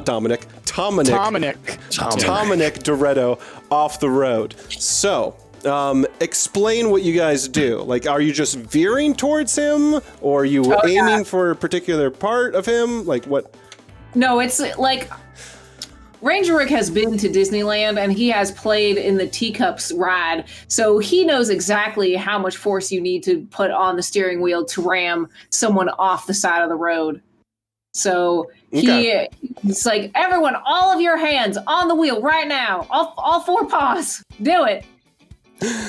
Dominic. Dominic Doretto off the road. So, explain what you guys do. Like, are you just veering towards him, or are you aiming for a particular part of him? Like, what? No, it's like Ranger Rick has been to Disneyland and he has played in the Teacups ride, so he knows exactly how much force you need to put on the steering wheel to ram someone off the side of the road. So he's like, everyone, all of your hands on the wheel right now. All 4 paws. Do it.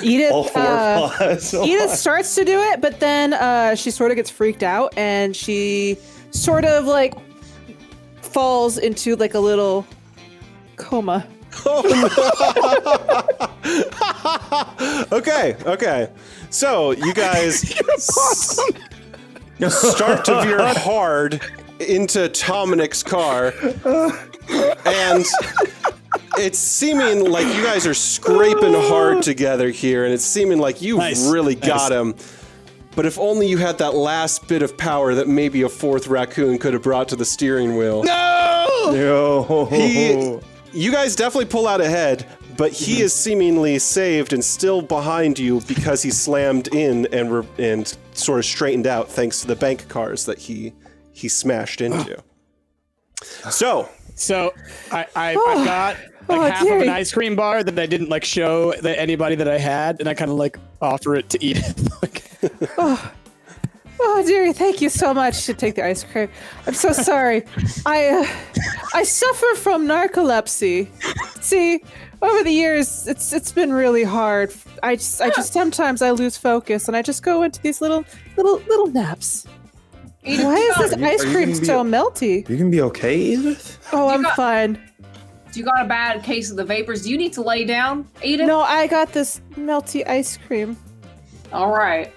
Edith, All 4 paws. Edith starts to do it, but then she sort of gets freaked out and she sort of like falls into like a little coma. Okay. So you guys start to veer hard into Dominic's car, and it's seeming like you guys are scraping hard together here, and it's seeming like you've really got him. But if only you had that last bit of power that maybe a 4th raccoon could have brought to the steering wheel. No! You guys definitely pull out ahead, but he is seemingly saved and still behind you because he slammed in and sort of straightened out thanks to the bank cars that he smashed into. So I've got like half of an ice cream bar that I didn't like show anybody that I had, and I kind of like offer it to eat it. Oh, dearie, thank you so much to take the ice cream. I'm so sorry. I suffer from narcolepsy. See, over the years, it's been really hard. I just sometimes I lose focus and I just go into these little naps. Edith, why is this ice cream so melty? You can be okay, Edith? Oh, I'm fine. You got a bad case of the vapors. Do you need to lay down, Edith? No, I got this melty ice cream. All right.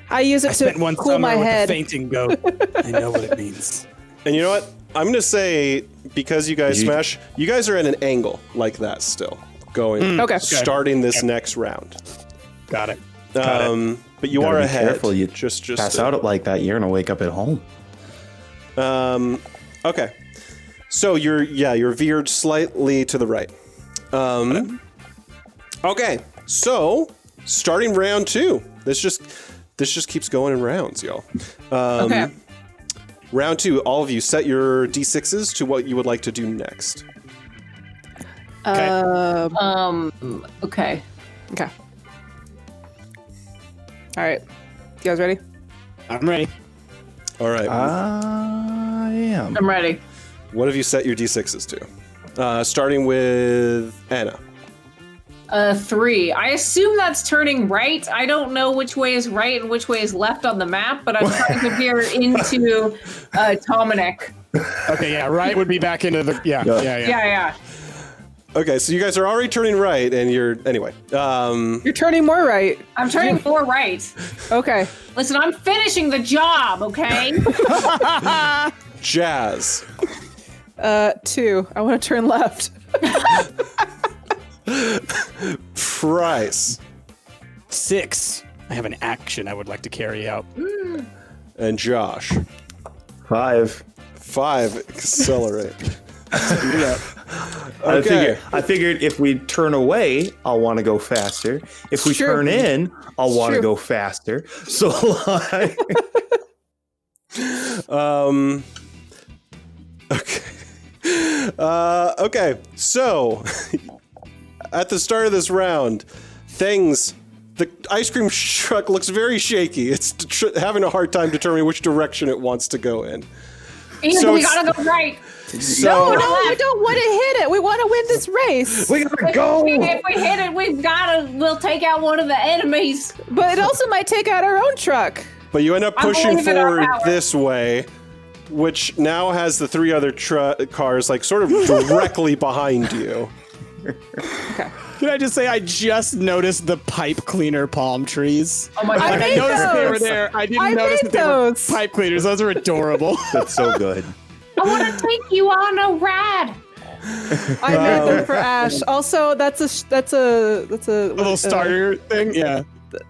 I use it to spent one cool my summer head. with a fainting goat. I know what it means. And you know what? I'm going to say, because you guys smash, you guys are at an angle like that still, going, starting this next round. Got it. But you are ahead. Careful, you just pass out like that, you're gonna wake up at home. Okay. So you're veered slightly to the right. Okay. So starting round 2. This just keeps going in rounds, y'all. Okay. Round 2, all of you set your d6s to what you would like to do next. Okay. Okay. Okay. All right. You guys ready? I'm ready. All right. I am. I'm ready. What have you set your d6s to? Starting with Anna. 3. I assume that's turning right. I don't know which way is right and which way is left on the map, but I'm trying to veer into Dominic. Okay, yeah, right would be back into the Yeah. Okay, so you guys are already turning right, and anyway. You're turning more right. I'm turning more right. Okay. Listen, I'm finishing the job, okay? Jazz. 2. I want to turn left. Price. 6. I have an action I would like to carry out. And Josh. 5. 5. Accelerate. I figured if we turn away, I'll want to go faster. If we turn in, I'll want to go faster. So like okay, so at the start of this round, the ice cream truck looks very shaky. It's having a hard time determining which direction it wants to go in. Ian, we gotta go right. No, we don't want to hit it. We want to win this race. we gotta go. If we hit it, we'll take out one of the enemies. But it also might take out our own truck. But you end up I'm pushing believing in our forward power. this way, which now has the 3 other cars like sort of directly behind you. Okay. Can I just say I just noticed the pipe cleaner palm trees? Oh my I god. made noticed they were those. there. I didn't I notice made that they were those. pipe cleaners. Those are adorable. That's so good. I want to take you on a ride. I made them for Ash. Also, that's a little starter thing. Yeah.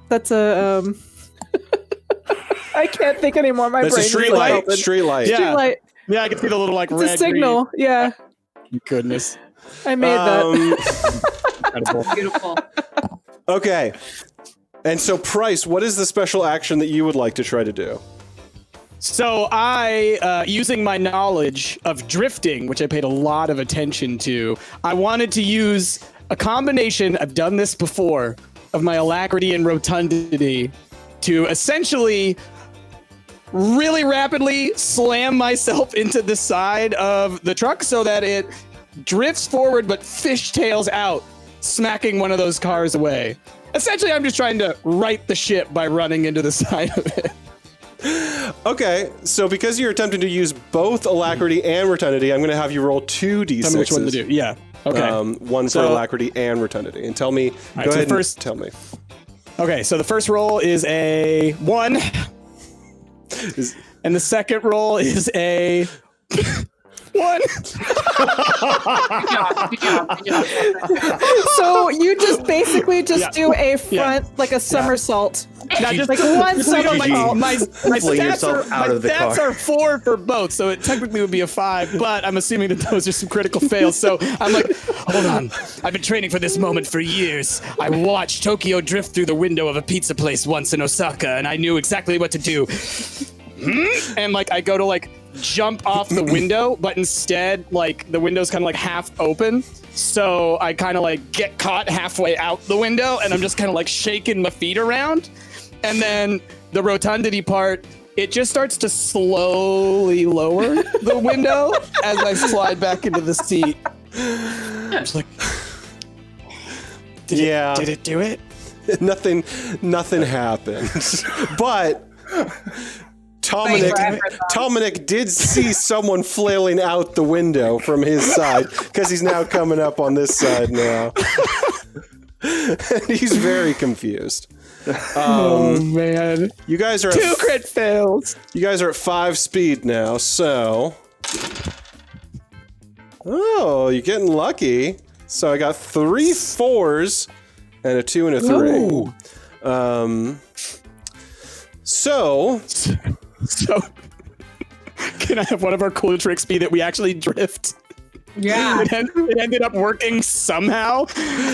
That's a I can't think anymore. My That's a brain street is like light. open. Street light. Yeah. Street light. Yeah, I can see the little like It's red a signal. Yeah, green. Goodness. I made that. Incredible. Beautiful. Okay. And so, Price, what is the special action that you would like to try to do? So I, using my knowledge of drifting, which I paid a lot of attention to, I wanted to use a combination, I've done this before, of my alacrity and rotundity to essentially really rapidly slam myself into the side of the truck so that it drifts forward but fishtails out, smacking one of those cars away. Essentially, I'm just trying to right the ship by running into the side of it. Okay, so because you're attempting to use both alacrity and rotundity, I'm going to have you roll 2 d6s. Tell me which one to do. Yeah. Okay. One for alacrity and rotundity. And tell me, right, go so ahead first- and tell me. Okay, so the first roll is a 1. And the second roll is a 1. Good job. So you just basically do a front, like a somersault. Now just Like one just so you know, somersault. my Pulling stats, yourself out my of the stats car. are 4 for both, so it technically would be a 5, but I'm assuming that those are some critical fails. So I'm like, hold on. I've been training for this moment for years. I watched Tokyo drift through the window of a pizza place once in Osaka, and I knew exactly what to do. And like I go to like jump off the window, but instead like the window's kind of like half open, so I kind of like get caught halfway out the window, and I'm just kind of like shaking my feet around. And then the rotundity part, it just starts to slowly lower the window as I slide back into the seat. I'm just like, did it do it? Nothing happened. But Dominic did see someone flailing out the window from his side, because he's now coming up on this side now. And he's very confused. Oh man. You guys are 2 crit fails. You guys are at 5 speed now, so. Oh, you're getting lucky. So I got 3 4s and a 2 and a 3. Ooh. So Can I have one of our cool tricks be that we actually drift? Yeah. It ended up working somehow.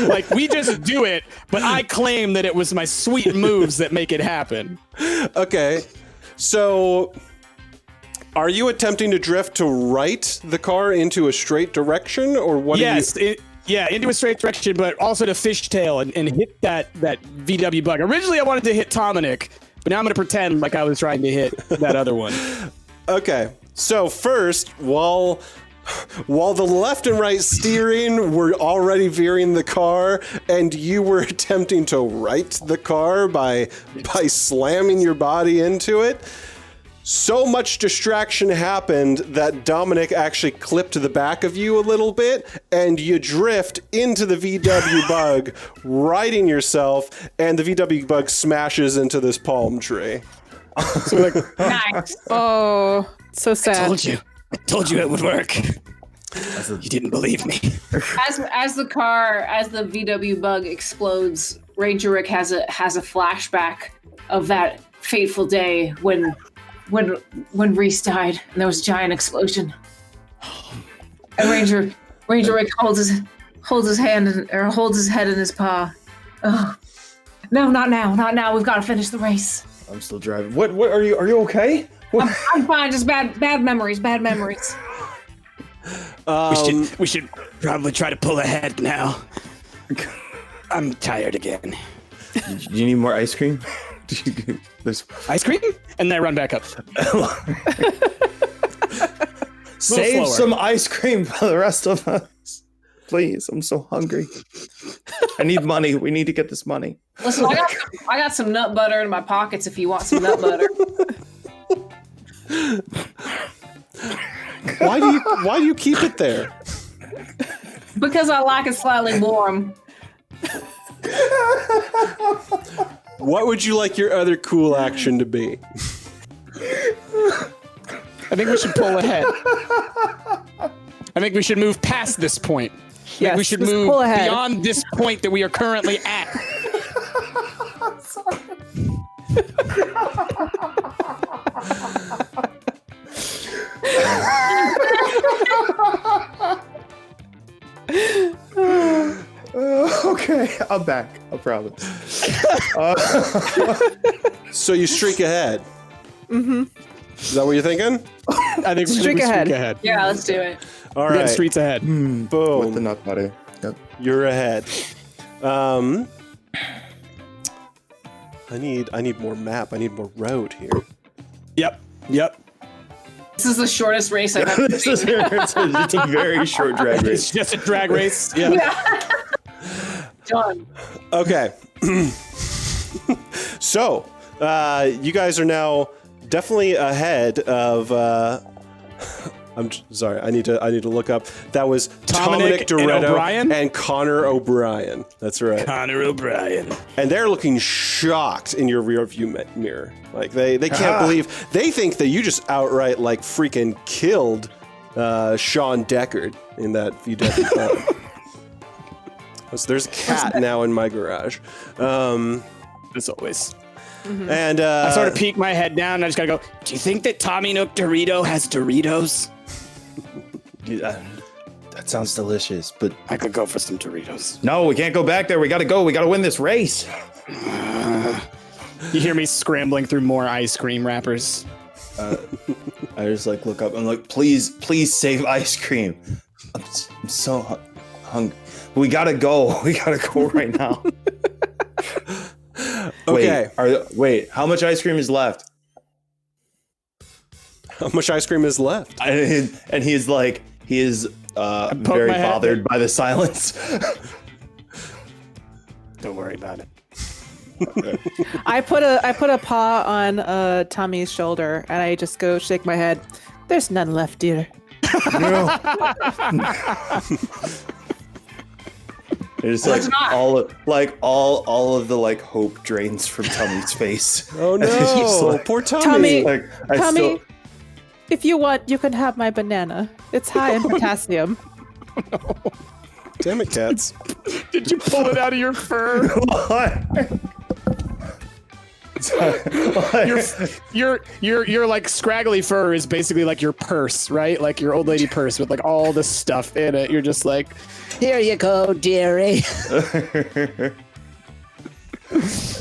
Like, we just do it, but I claim that it was my sweet moves that make it happen. Okay, so Are you attempting to drift to right the car into a straight direction, or what? Yes, into a straight direction, but also to fishtail and hit that VW bug. Originally, I wanted to hit Dominic, but now I'm going to pretend like I was trying to hit that other one. Okay, so first, while the left and right steering were already veering the car, and you were attempting to right the car by slamming your body into it, so much distraction happened that Dominic actually clipped the back of you a little bit, and you drift into the VW bug, righting yourself, and the VW bug smashes into this palm tree. So like, Nice. Oh, so sad. I told you it would work. You didn't believe me. As the VW bug explodes, Ranger Rick has a flashback of that fateful day when Reese died and there was a giant explosion. And Ranger Rick holds his head in his paw. Oh, no, not now. We've got to finish the race. I'm still driving. What are you okay? I'm fine. Just bad memories. We should probably try to pull ahead now. I'm tired again. Do you need more ice cream? There's ice cream? And then run back up. Save some ice cream for the rest of us. Please, I'm so hungry. I need money. We need to get this money. Listen, I got some nut butter in my pockets if you want some nut butter. Why do you keep it there? Because I like it slightly warm. What would you like your other cool action to be? I think we should pull ahead. I think we should move past this point. Yes, we should let's move pull ahead. beyond this point that we are currently at. Okay, I'm back. I promise. So you streak ahead. Mm-hmm. Is that what you're thinking? I think we Streak ahead. Yeah, let's do it. All We're getting right. streets ahead. Boom. With the nut butter. Yep. You're ahead. I need more map. I need more road here. Yep. This is the shortest race I've ever It's seen. a very short drag It's race. just a drag race. Yeah. Done. Okay. So, you guys are now definitely ahead of. Sorry, I need to look up. That was Dominic and Doretto O'Brien? and Connor O'Brien. That's right. Connor O'Brien. And they're looking shocked in your rear view mirror. Like they can't believe, they think that you just outright like freaking killed Sean Deckard in that VW car. So there's a cat now in my garage. As always. And I sort of peek my head down and I just gotta go, do you think that Tommy Nook Dorito has Doritos? That sounds delicious, but I could go for some Doritos. no, we can't go back there. We gotta go. We gotta win this race. You hear me scrambling through more ice cream wrappers. I just like look up. I'm like, please save ice cream. I'm so hungry. We gotta go. We gotta go right now. okay. Wait, how much ice cream is left? How much ice cream is left? And he is very my head. bothered by the silence. Don't worry about it. I put a paw on Tommy's shoulder and I just go shake my head. There's none left, dear. It's It's like not. all of the like hope drains from Tommy's face. Oh And he's just no, like- poor Tommy. Tommy. Like, I Tommy, still- if you want, you can have my banana. It's high in potassium. Damn it, cats. Did you pull it out of your fur? Your like scraggly fur is basically like your purse, right? Like your old lady purse with like all the stuff in it. You're just like, here you go, dearie.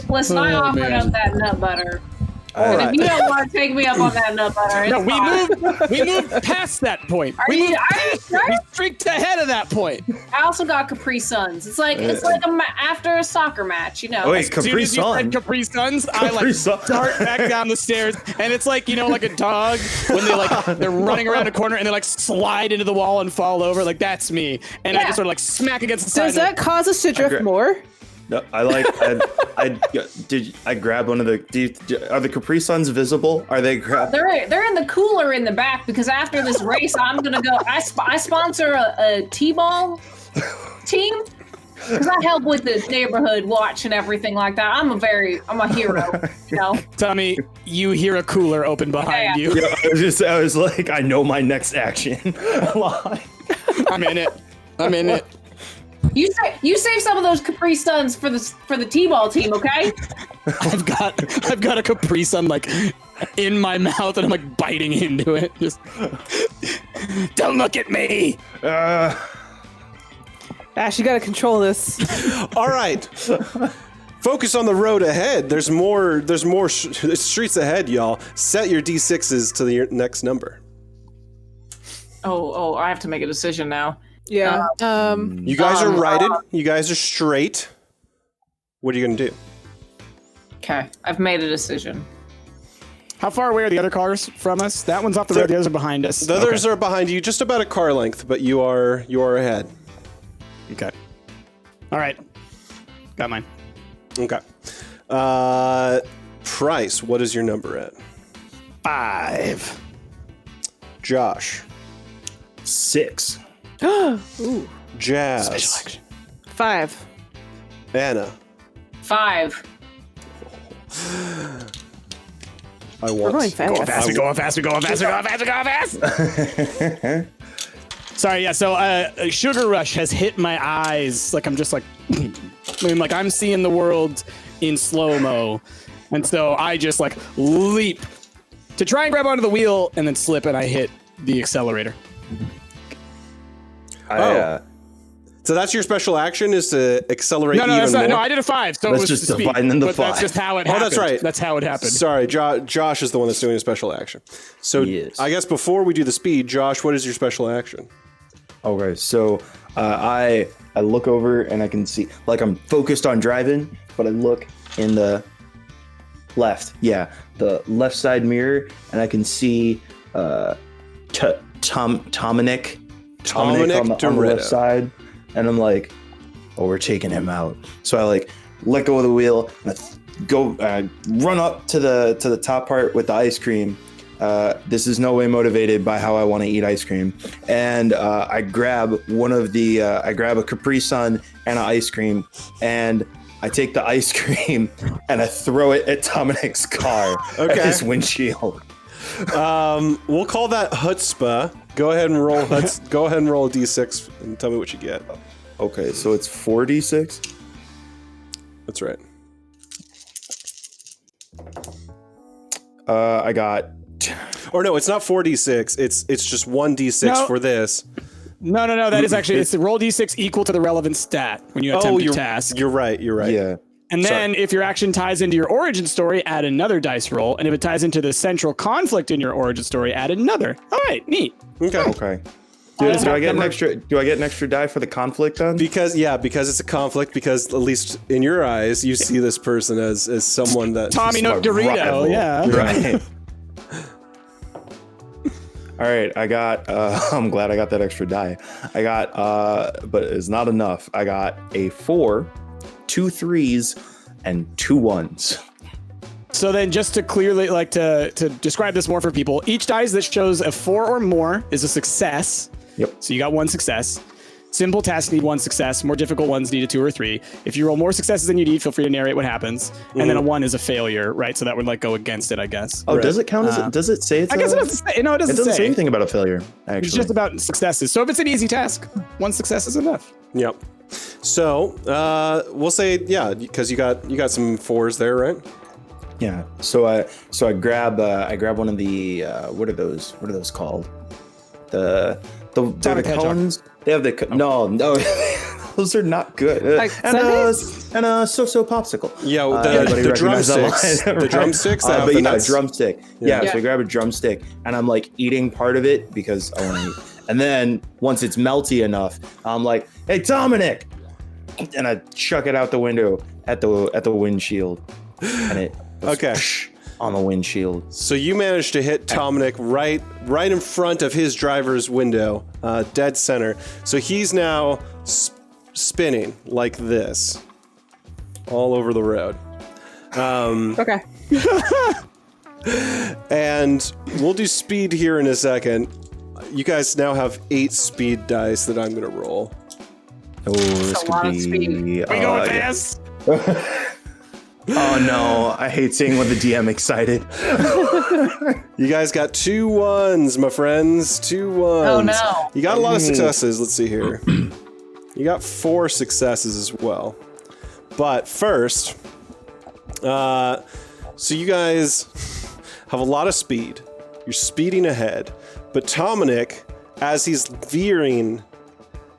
Listen, I Oh, offered man. up that nut butter. And if you don't want to take me up on that nut butter, No, we moved past that point. We streaked ahead of that point. I also got Capri Suns. It's like after a soccer match, you know. Oh, wait, Capri As soon as you said Capri Suns, I like dart back down the stairs, and it's like, you know, like a dog when they're running around a corner and they like slide into the wall and fall over. Like that's me, and I just sort of like smack against the side. Does that cause us to drift more? No, I grab one of the. Are the Capri Suns visible? Are they? They're in the cooler in the back because after this race, I'm gonna go. I sponsor a t-ball team because I help with the neighborhood watch and everything like that. I'm a hero, you know. Tommy, you hear a cooler open behind you. Yeah, I was like, I know my next action. I'm in it. You save some of those Capri Suns for the t-ball team, okay? I've got a Capri Sun like in my mouth and I'm like biting into it. Just don't look at me. Ash, you gotta control this. All right. Focus on the road ahead. There's more streets ahead, y'all. Set your D6s to your next number. Oh, I have to make a decision now. Yeah. You guys are righted. You guys are straight. What are you gonna do? Okay, I've made a decision. How far away are the other cars from us? That one's off the road. The others are behind us. The others are behind you, just about a car length, but you are ahead. Okay. All right. Got mine. Okay. Price, what is your number at? 5. Josh. 6. Ooh. Jazz. Special action. 5. Anna. 5. I want. We're going fast. Go fast. Sorry, yeah. So, Sugar Rush has hit my eyes. Like I'm just like, I'm seeing the world in slow mo, and so I just like leap to try and grab onto the wheel and then slip, and I hit the accelerator. So that's your special action is to accelerate No, even more? No, I did a 5, so That's it was just the speed. dividing into But 5. that's just how it happened. that's right. That's how it happened. Sorry, Josh is the one that's doing a special action. So Yes. I guess before we do the speed, Josh, what is your special action? Okay, so I look over and I can see, like I'm focused on driving, but I look in the left, the left side mirror, and I can see Dominic on the left side, and I'm like, oh, we're taking him out. So I like let go of the wheel and I run up to the top part with the ice cream. This is no way motivated by how I want to eat ice cream, and I grab I grab a Capri Sun and an ice cream, and I take the ice cream and I throw it at Dominic's car at his windshield. We'll call that chutzpah. Go ahead and roll Go ahead and roll a d6 and tell me what you get. Okay, so it's 4d6. That's right. I got. Or no, it's not 4d6. It's just 1d6 for this. No. That is actually it's the roll d6 equal to the relevant stat when you attempt a task. You're right. Yeah. And then if your action ties into your origin story, add another dice roll. And if it ties into the central conflict in your origin story, add another. All right, neat. Okay. Do I get an extra die for the conflict then? Because it's a conflict. Because at least in your eyes, you see this person as someone that Tommy Nook Dorito. rival. Yeah. Right. All right, I got. I'm glad I got that extra die. I got, but it's not enough. I got a 4, 2 3s, and 2 1s. So then, just to clearly, like to describe this more for people, each dice that shows a 4 or more is a success. Yep. So you got 1 success. Simple tasks need 1 success. More difficult ones need a 2 or 3. If you roll more successes than you need, feel free to narrate what happens. And then a 1 is a failure, right? So that would like go against it, I guess. Oh, does it count as it? Does it say it's? I guess it doesn't say. No, it doesn't say anything about a failure. Actually, It's just about successes. So if it's an easy task, 1 success is enough. Yep. So we'll say because you got some 4s there, right? Yeah. So I grab one of the what are those called? They're the cones. They have the no. Those are not good. Like and a so-so popsicle. Yeah, Anybody the recognize that drumsticks. line? The drumsticks. That have But the yeah, nuts. drumstick. Yeah. Yeah, so I grab a drumstick and I'm like eating part of it because I want to eat. And then once it's melty enough, I'm like, "Hey, Dominic!" And I chuck it out the window at the windshield, and it goes on the windshield. So you managed to hit Dominic right in front of his driver's window, dead center. So he's now spinning like this all over the road. Okay. And we'll do speed here in a second. You guys now have 8 speed dice that I'm going to roll. Oh, this a lot could of be. speed. We go fast. Oh no, I hate seeing when the DM excited. You guys got 2 1s, my friends. 2 1s. Oh, no. You got a lot of successes. Let's see here. You got 4 successes as well. But first, so you guys have a lot of speed. You're speeding ahead. But Dominic, as he's veering,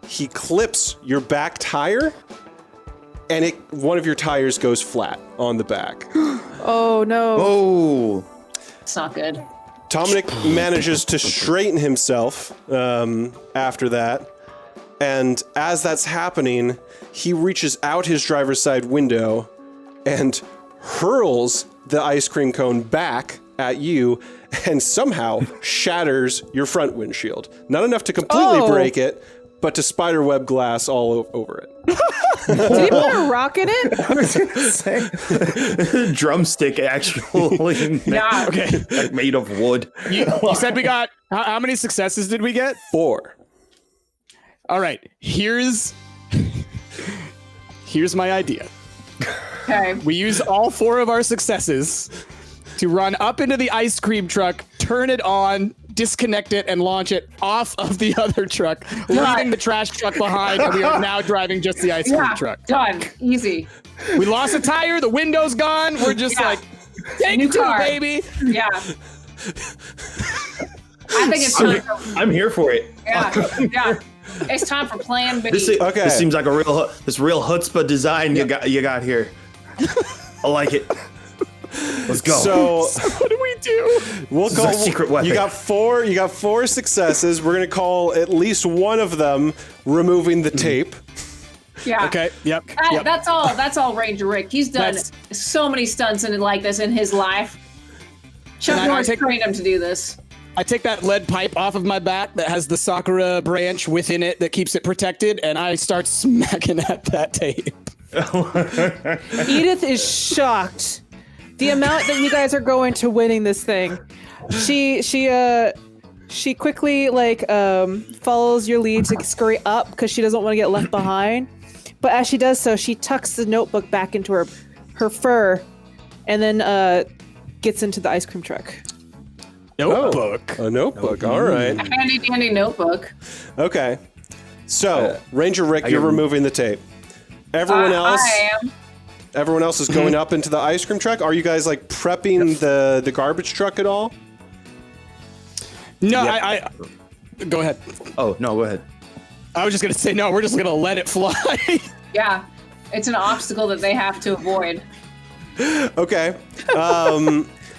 he clips your back tire, and one of your tires goes flat on the back. Oh no. Oh, It's not good. Dominic manages to straighten himself after that, and as that's happening, he reaches out his driver's side window and hurls the ice cream cone back at you and somehow shatters your front windshield. Not enough to completely break it, but to spiderweb glass all over it. Did he put a rock in it? I was gonna say drumstick actually. Yeah. Okay. Like made of wood. You said we got how many successes did we get? 4. All right. Here's my idea. Okay. We use all 4 of our successes to run up into the ice cream truck, turn it on, disconnect it, and launch it off of the other truck, leaving the trash truck behind, and we are now driving just the ice cream truck. Done. Easy. We lost a tire, the window's gone, we're just like, take New 2, car. baby. Yeah. I think it's time for I'm here for it. yeah. It's time for Plan B. Okay. This seems like a real chutzpah design you got here. I like it. Let's go. So What do we do? we'll is our secret weapon. You got 4 successes. We're gonna call at least one of them removing the tape. Yeah. Okay, yep. That's all Ranger Rick. He's done so many stunts like this in his life. Chuck I Norris take- trained him to do this. I take that lead pipe off of my back that has the Sakura branch within it that keeps it protected, and I start smacking at that tape. Edith is shocked. The amount that you guys are going to winning this thing. She quickly follows your lead to scurry up because she doesn't want to get left behind. But as she does so, she tucks the notebook back into her fur, and then gets into the ice cream truck. Notebook. A notebook. All right. Handy dandy notebook. Okay. So Ranger Rick, you're removing the tape. Everyone else. I am. Everyone else is going up into the ice cream truck. Are you guys like prepping the garbage truck at all? No, I go ahead. Oh no, go ahead. I was just gonna say no. We're just gonna let it fly. Yeah. It's an obstacle that they have to avoid. Okay.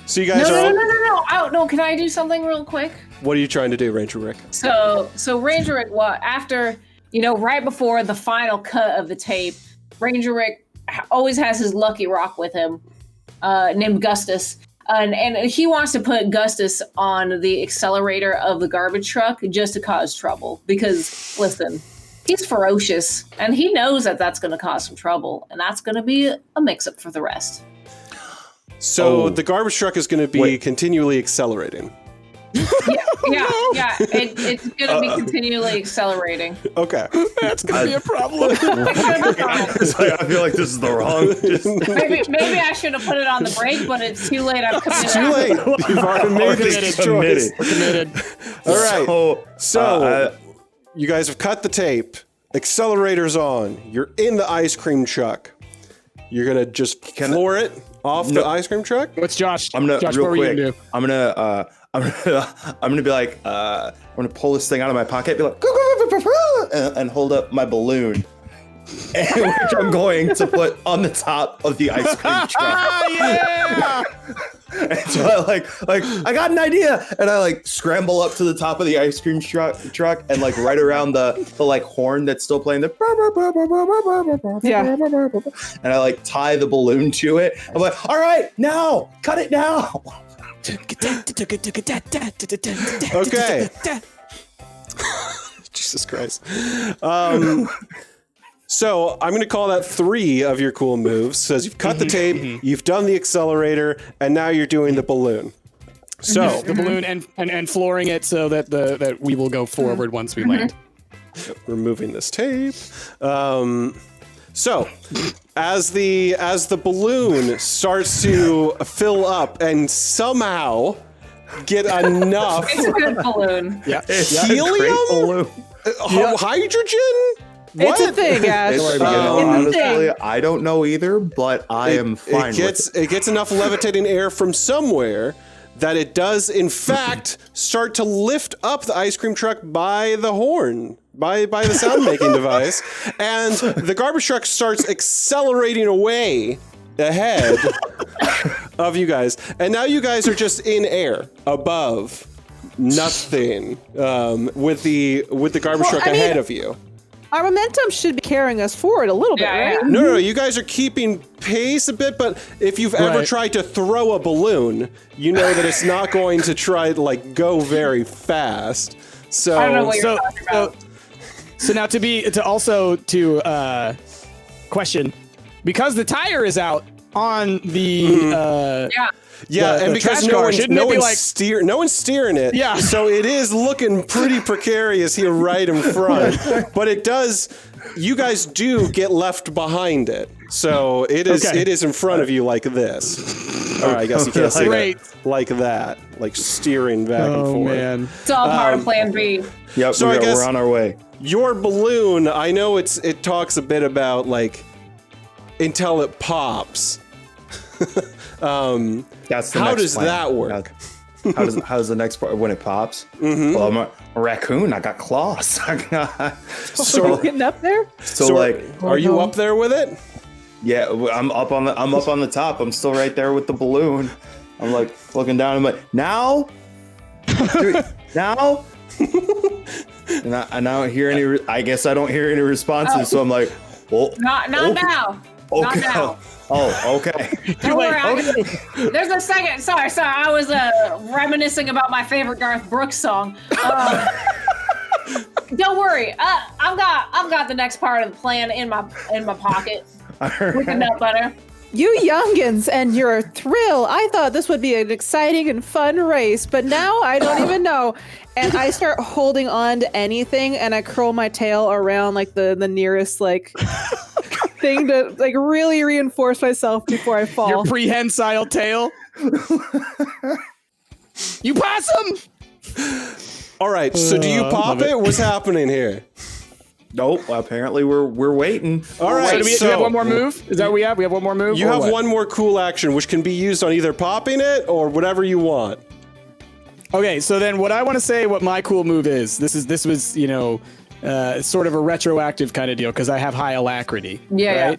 So you guys are all. No. Oh, no. Can I do something real quick? What are you trying to do, Ranger Rick? So Ranger Rick, after, right before the final cut of the tape, Ranger Rick always has his lucky rock with him, named Gustus. And he wants to put Gustus on the accelerator of the garbage truck just to cause trouble. Because, listen, he's ferocious, and he knows that that's going to cause some trouble, and that's going to be a mix-up for the rest. So the garbage truck is going to be continually accelerating. Yeah. It's going to be continually accelerating. Okay. That's gonna be a problem. I feel like this is the wrong. Maybe I should have put it on the brake, but it's too late. I've committed. Too late. You've already made this choice. We're committed. All right. So you guys have cut the tape. Accelerator's on. You're in the ice cream truck. You're gonna just floor it off the ice cream truck. What's Josh? I'm gonna Josh, real what were you quick. gonna do? I'm gonna be like, I'm gonna pull this thing out of my pocket, be like, and hold up my balloon which I'm going to put on the top of the ice cream truck. Yeah! And so I I got an idea, and I like scramble up to the top of the ice cream truck and like right around the like horn that's still playing the and I like tie the balloon to it. I'm like, all right, now cut it now. Okay. Jesus Christ. So I'm going to call that 3 of your cool moves. Says you've cut the tape, you've done the accelerator, and now you're doing the balloon. So The balloon and flooring it so that that we will go forward once we land. removing this tape. So as the balloon starts to fill up and somehow get enough It's a good balloon. Yeah. helium, hydrogen. It's a thing, Ash. It's, honestly, I don't know either, but I am fine with it. It gets enough levitating air from somewhere that it does, in fact, start to lift up the ice cream truck by the horn, by the sound making device, and the garbage truck starts accelerating away ahead of you guys, and now you guys are just in air above nothing, with the garbage truck ahead of you. Our momentum should be carrying us forward a little bit, Yeah, right? yeah. No, you guys are keeping pace a bit, but if you've ever tried to throw a balloon, you know that it's not going to try to like go very fast. So I don't know what you're talking about. So now to question, because the tire is out on the yeah, and the because trash car, shouldn't it be like- no one's steering it. Yeah. So it is looking pretty precarious here right in front. But it does, you guys do get left behind it. So it is in front of you like this. All right, I guess you can't see Great. that. Like that. Like steering back and forth. Man. It's all part of Plan B. Yep, So I guess- we're on our way. Your balloon, I know it talks a bit about like until it pops. That's the How next does plan. that work? How's the next part when it pops? Well, I'm a raccoon. I got claws. So we're getting up there? so like, Are you up there with it? yeah, I'm up on the top. I'm still right there with the balloon. I'm like looking down. I'm like, now, now, and I don't hear any. I guess I don't hear any responses. So I'm like, well, Not okay. now. Not Okay. now. Oh, okay. Don't worry. There's a second. Sorry. I was reminiscing about my favorite Garth Brooks song. Don't worry. I've got the next part of the plan in my pocket. With the nut butter. You youngins and your thrill. I thought this would be an exciting and fun race, but now I don't even know. And I start holding on to anything and I curl my tail around like the nearest like thing to like really reinforce myself before I fall. Your prehensile tail. You possum! All right, so do you pop it? What's happening here? Nope. Apparently, we're waiting. All So right, do we have one more move? Is that what we have? We have one more move? You or have what? one more cool action, which can be used on either popping it or whatever you want. Okay, so then what I want to say, what my cool move is, this was, sort of a retroactive kind of deal because I have high alacrity. Yeah.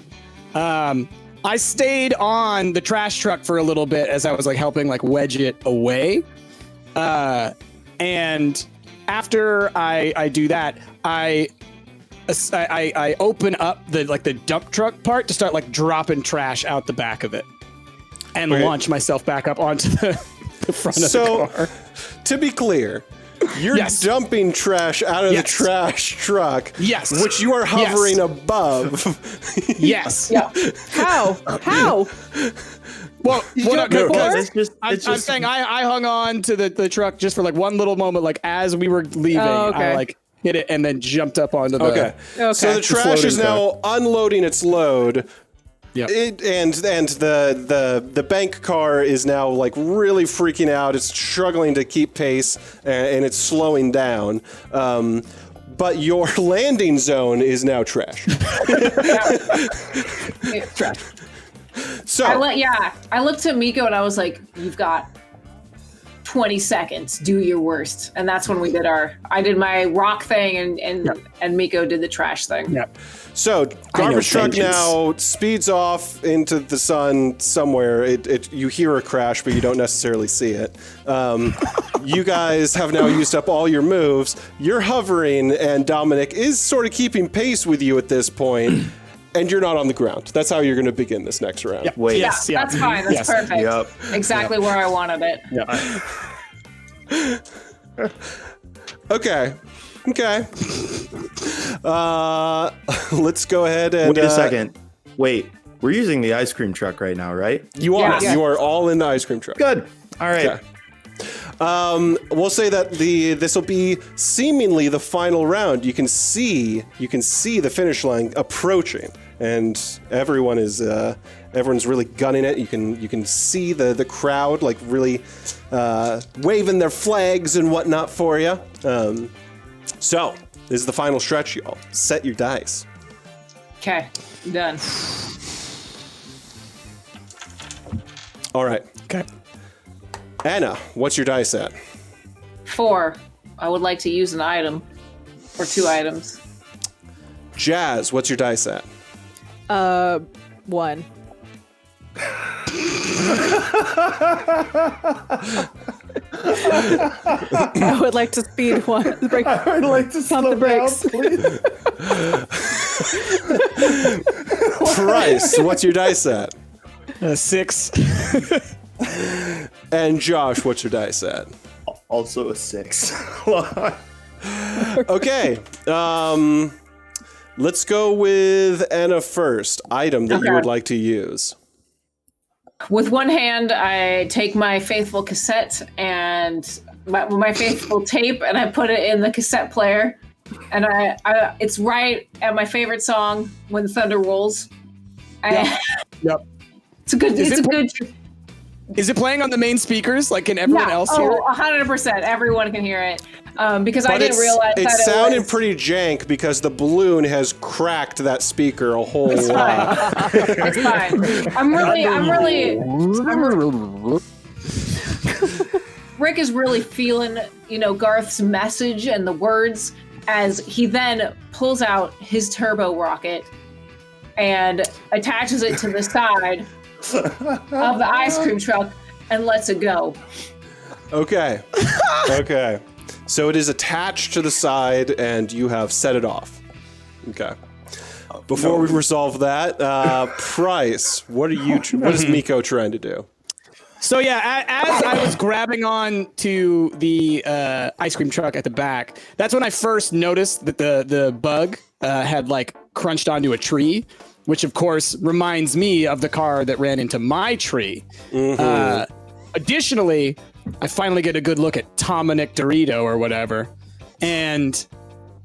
Right? I stayed on the trash truck for a little bit as I was like helping like wedge it away. And after I do that, I open up the dump truck part to start like dropping trash out the back of it and Okay. launch myself back up onto the front of the car. To be clear, you're Yes. dumping trash out of the Yes. trash truck, Yes. which you are hovering above. Yes. Yeah. How? Well, no, before? because I'm saying I hung on to the truck just for like one little moment, like as we were leaving, Oh, okay. I like hit it and then jumped up onto the. Okay. So the trash is now unloading its load. Yep. And the bank car is now like really freaking out. It's struggling to keep pace and it's slowing down. But your landing zone is now trash. Trash. So I looked to Mikko and I was like, "You've got 20 seconds. Do your worst. And that's when we did I did my rock thing and Mikko did the trash thing. Yeah. So garbage truck now speeds off into the sun somewhere. You hear a crash, but you don't necessarily see it. You guys have now used up all your moves. You're hovering, and Dominic is sort of keeping pace with you at this point, and you're not on the ground. That's how you're going to begin this next round. Yep. Wait. Yeah, that's fine. That's perfect. Yep. Exactly where I wanted it. Yep. Okay. Let's go ahead and... Wait a second. Wait. We're using the ice cream truck right now, right? You are. Yeah. You are all in the ice cream truck. Good. All right. Okay. We'll say that this will be seemingly the final round. You can see the finish line approaching, and everyone's really gunning it. You can see the crowd like really waving their flags and whatnot for you. So this is the final stretch, y'all. Set your dice. Okay, done. All right, Okay. Anna, what's your dice at? 4. I would like to use an item or 2 items. Jazz, what's your dice at? 1. I would like to speed one. I would like to Pump the brakes. Price, what's your dice at? 6. And Josh, what's your dice at? Also a 6. Okay. Let's go with Anna first. Item that you would like to use. With one hand, I take my faithful cassette and my faithful tape, and I put it in the cassette player. And I it's right at my favorite song, "When the Thunder Rolls." Yep. It's a good. Is it playing on the main speakers? Like, can everyone else hear it? 100%. Everyone can hear it. Because But I didn't realize it that sounded it was... pretty jank because the balloon has cracked that speaker a whole lot. It's fine. I'm really. Rick is really feeling, Garth's message and the words as he then pulls out his turbo rocket and attaches it to the side of the ice cream truck and lets it go. Okay. Okay. So it is attached to the side and you have set it off. Okay. Before we resolve that, Price, what is Mikko trying to do? So yeah, as I was grabbing on to the ice cream truck at the back, that's when I first noticed that the bug had like crunched onto a tree, which of course reminds me of the car that ran into my tree. Mm-hmm. Additionally, I finally get a good look at Dominic Dorito or whatever, and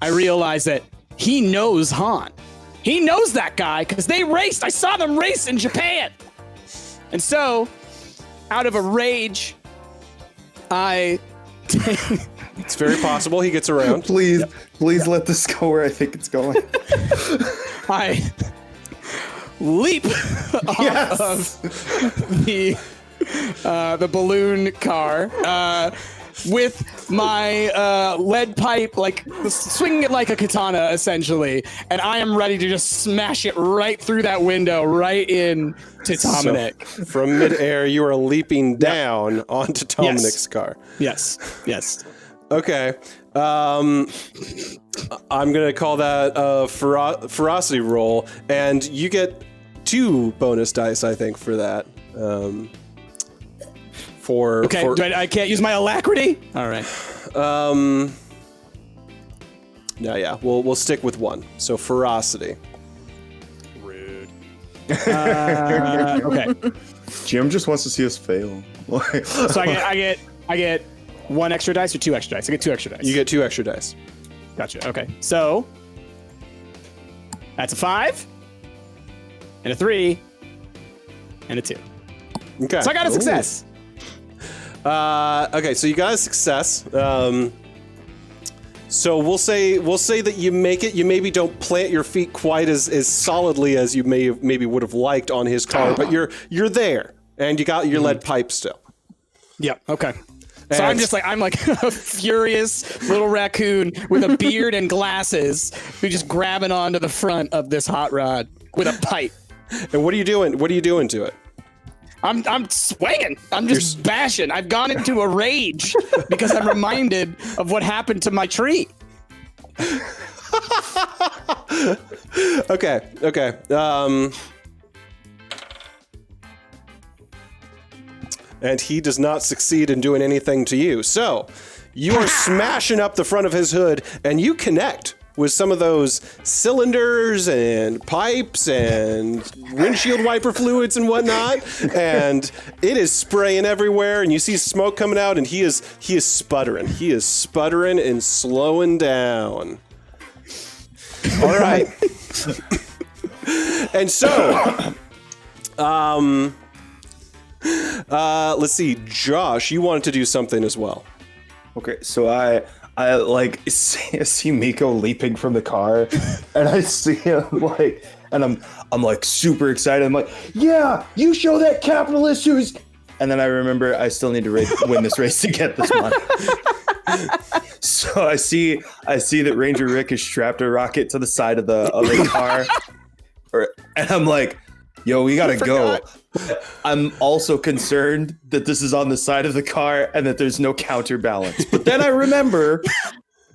I realize that he knows Han. He knows that guy because they raced. I saw them race in Japan. And so, out of a rage, It's very possible he gets around. Please let this go where I think it's going. I leap off of the balloon car with my lead pipe, like swinging it like a katana, essentially, and I am ready to just smash it right through that window, right in to Dominic. So, from midair, you are leaping down onto Dominic's car. Yes. Okay. I'm gonna call that a ferocity roll, and you get 2 bonus dice, I think, for that. I can't use my alacrity. All right. Yeah. We'll stick with 1. So ferocity. Rude. Okay. Jim just wants to see us fail. So I get 1 extra dice or 2 extra dice. I get 2 extra dice. You get 2 extra dice. Gotcha. Okay. So that's a 5 and a 3 and a 2. Okay. So I got a success. Okay, so you got a success. So we'll say that you make it. You maybe don't plant your feet quite as solidly as you maybe would have liked on his car, but you're there, and you got your lead pipe still. Yep. Okay. So I'm like a furious little raccoon with a beard and glasses who's just grabbing onto the front of this hot rod with a pipe. And what are you doing? What are you doing to it? I'm swinging. I'm just bashing. I've gone into a rage because I'm reminded of what happened to my tree. Okay. And he does not succeed in doing anything to you. So you are smashing up the front of his hood, and you connect with some of those cylinders and pipes and windshield wiper fluids and whatnot. And it is spraying everywhere, and you see smoke coming out, and he is sputtering. He is sputtering and slowing down. All right. And so, let's see, Josh, you wanted to do something as well. Okay, so I like see Mikko leaping from the car, and I see him like, and I'm like super excited. I'm like, yeah, you show that capitalist who's, and then I remember I still need to win this race to get this money. So I see that Ranger Rick has strapped a rocket to the side of the car, and I'm like, yo, we gotta go. I'm also concerned that this is on the side of the car and that there's no counterbalance. But then I remember,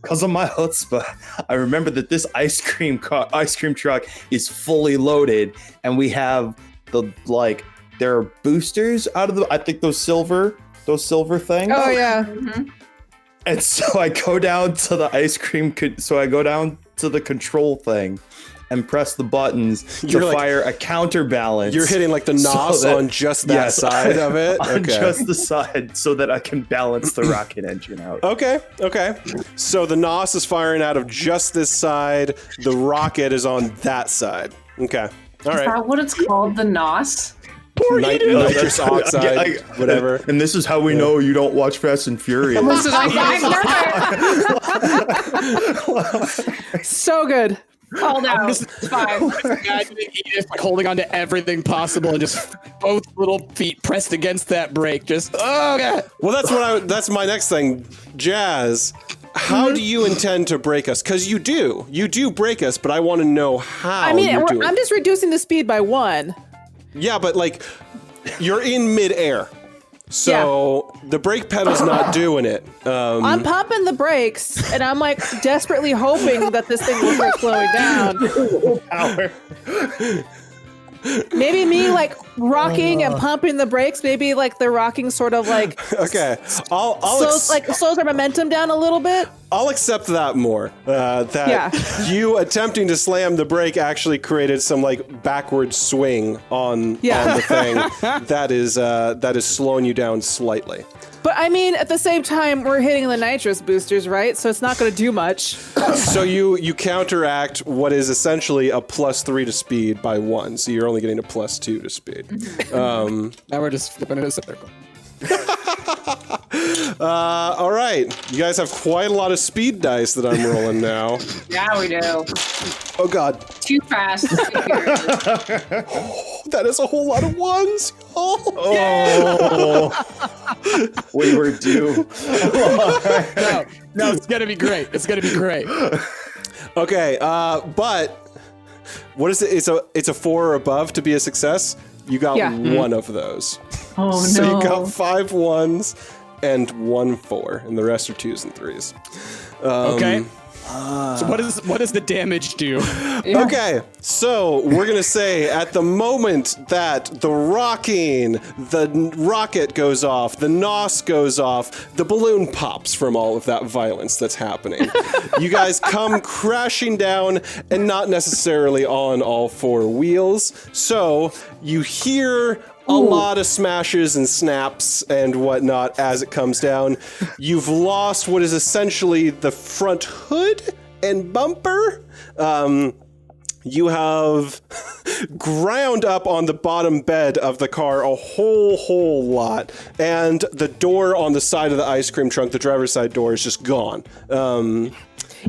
because of my chutzpah, I remember that this ice cream truck is fully loaded, and we have there are boosters out of I think those silver things. Oh yeah. Mm-hmm. And so I go down to the control thing and press the buttons to fire a counterbalance. You're hitting like the NOS on just that side of it? On just the side, so that I can balance the rocket engine out. Okay. So the NOS is firing out of just this side. The rocket is on that side. Okay. All right. Is that what it's called, the NOS? Nitrous oxide, whatever. And this is how we know you don't watch Fast and Furious. So good. Called out. It's fine. Imagining Edith like holding on to everything possible and just both little feet pressed against that brake. Just God. Well, that's my next thing, Jazz. How do you intend to break us? Because you do break us, but I want to know how. I mean, you're doing I'm just reducing the speed by 1. Yeah, but like, you're in midair. So the brake pedal's not doing it. I'm pumping the brakes, and I'm like desperately hoping that this thing will start slowing down. Power. Maybe me like rocking and pumping the brakes. Maybe like the rocking sort of like slows our momentum down a little bit. I'll accept that more. You attempting to slam the brake actually created some like backward swing on the thing that is slowing you down slightly. But I mean, at the same time, we're hitting the nitrous boosters, right? So it's not going to do much. So you counteract what is essentially a +3 to speed by 1. So you're only getting a +2 to speed. Now we're just flipping in a circle. All right. You guys have quite a lot of speed dice that I'm rolling now. Yeah, we do. Oh, God. Too fast. That is a whole lot of 1s. We were due. No, it's gonna be great. It's gonna be great. Okay, but what is it? It's a 4 or above to be a success. You got one of those. Oh, so no. you got 5 1s and 1 4, and the rest are 2s and 3s. Okay. So what does the damage do? Yeah. Okay, so we're gonna say at the moment that the rocket goes off, the NOS goes off, the balloon pops from all of that violence that's happening. You guys come crashing down, and not necessarily on all 4 wheels. So you hear a lot of smashes and snaps and whatnot as it comes down. You've lost what is essentially the front hood and bumper. You have ground up on the bottom bed of the car a whole lot. And the door on the side of the ice cream trunk, the driver's side door, is just gone.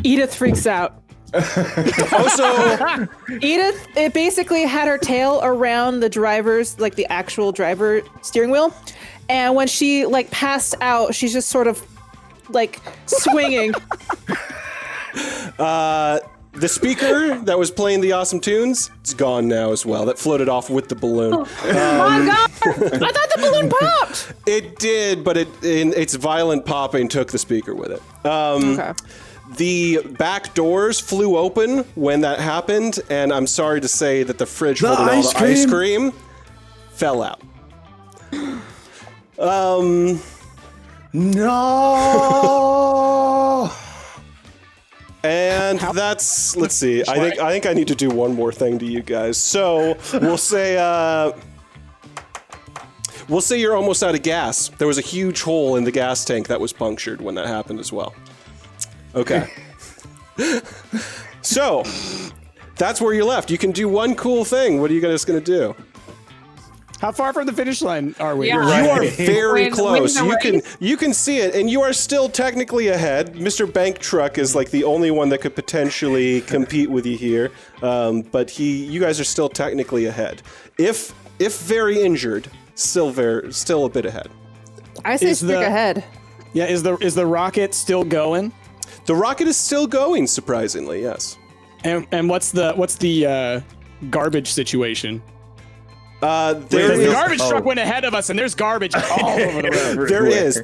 Edith freaks out. Also, Edith, it basically had her tail around the driver's, like the actual driver steering wheel. And when she like passed out, she's just sort of like swinging. the speaker that was playing the awesome tunes, it's gone now as well. That floated off with the balloon. Oh my God! I thought the balloon popped! It did, but its violent popping took the speaker with it. Okay. The back doors flew open when that happened, and I'm sorry to say that the fridge holding all the ice cream fell out. No. And that's, let's see. I think I need to do one more thing to you guys. So we'll say you're almost out of gas. There was a huge hole in the gas tank that was punctured when that happened as well. Okay. So that's where you're left. You can do one cool thing. What are you guys going to do? How far from the finish line are we? Yeah. You are very close. Win the You can see it, and you are still technically ahead. Mr. Bank Truck is like the only one that could potentially compete with you here, but you guys are still technically ahead. If very injured, still a bit ahead. I say stick ahead. Yeah, is the rocket still going? The rocket is still going, surprisingly, yes. And what's the garbage situation? The garbage truck went ahead of us, and there's garbage all over the road.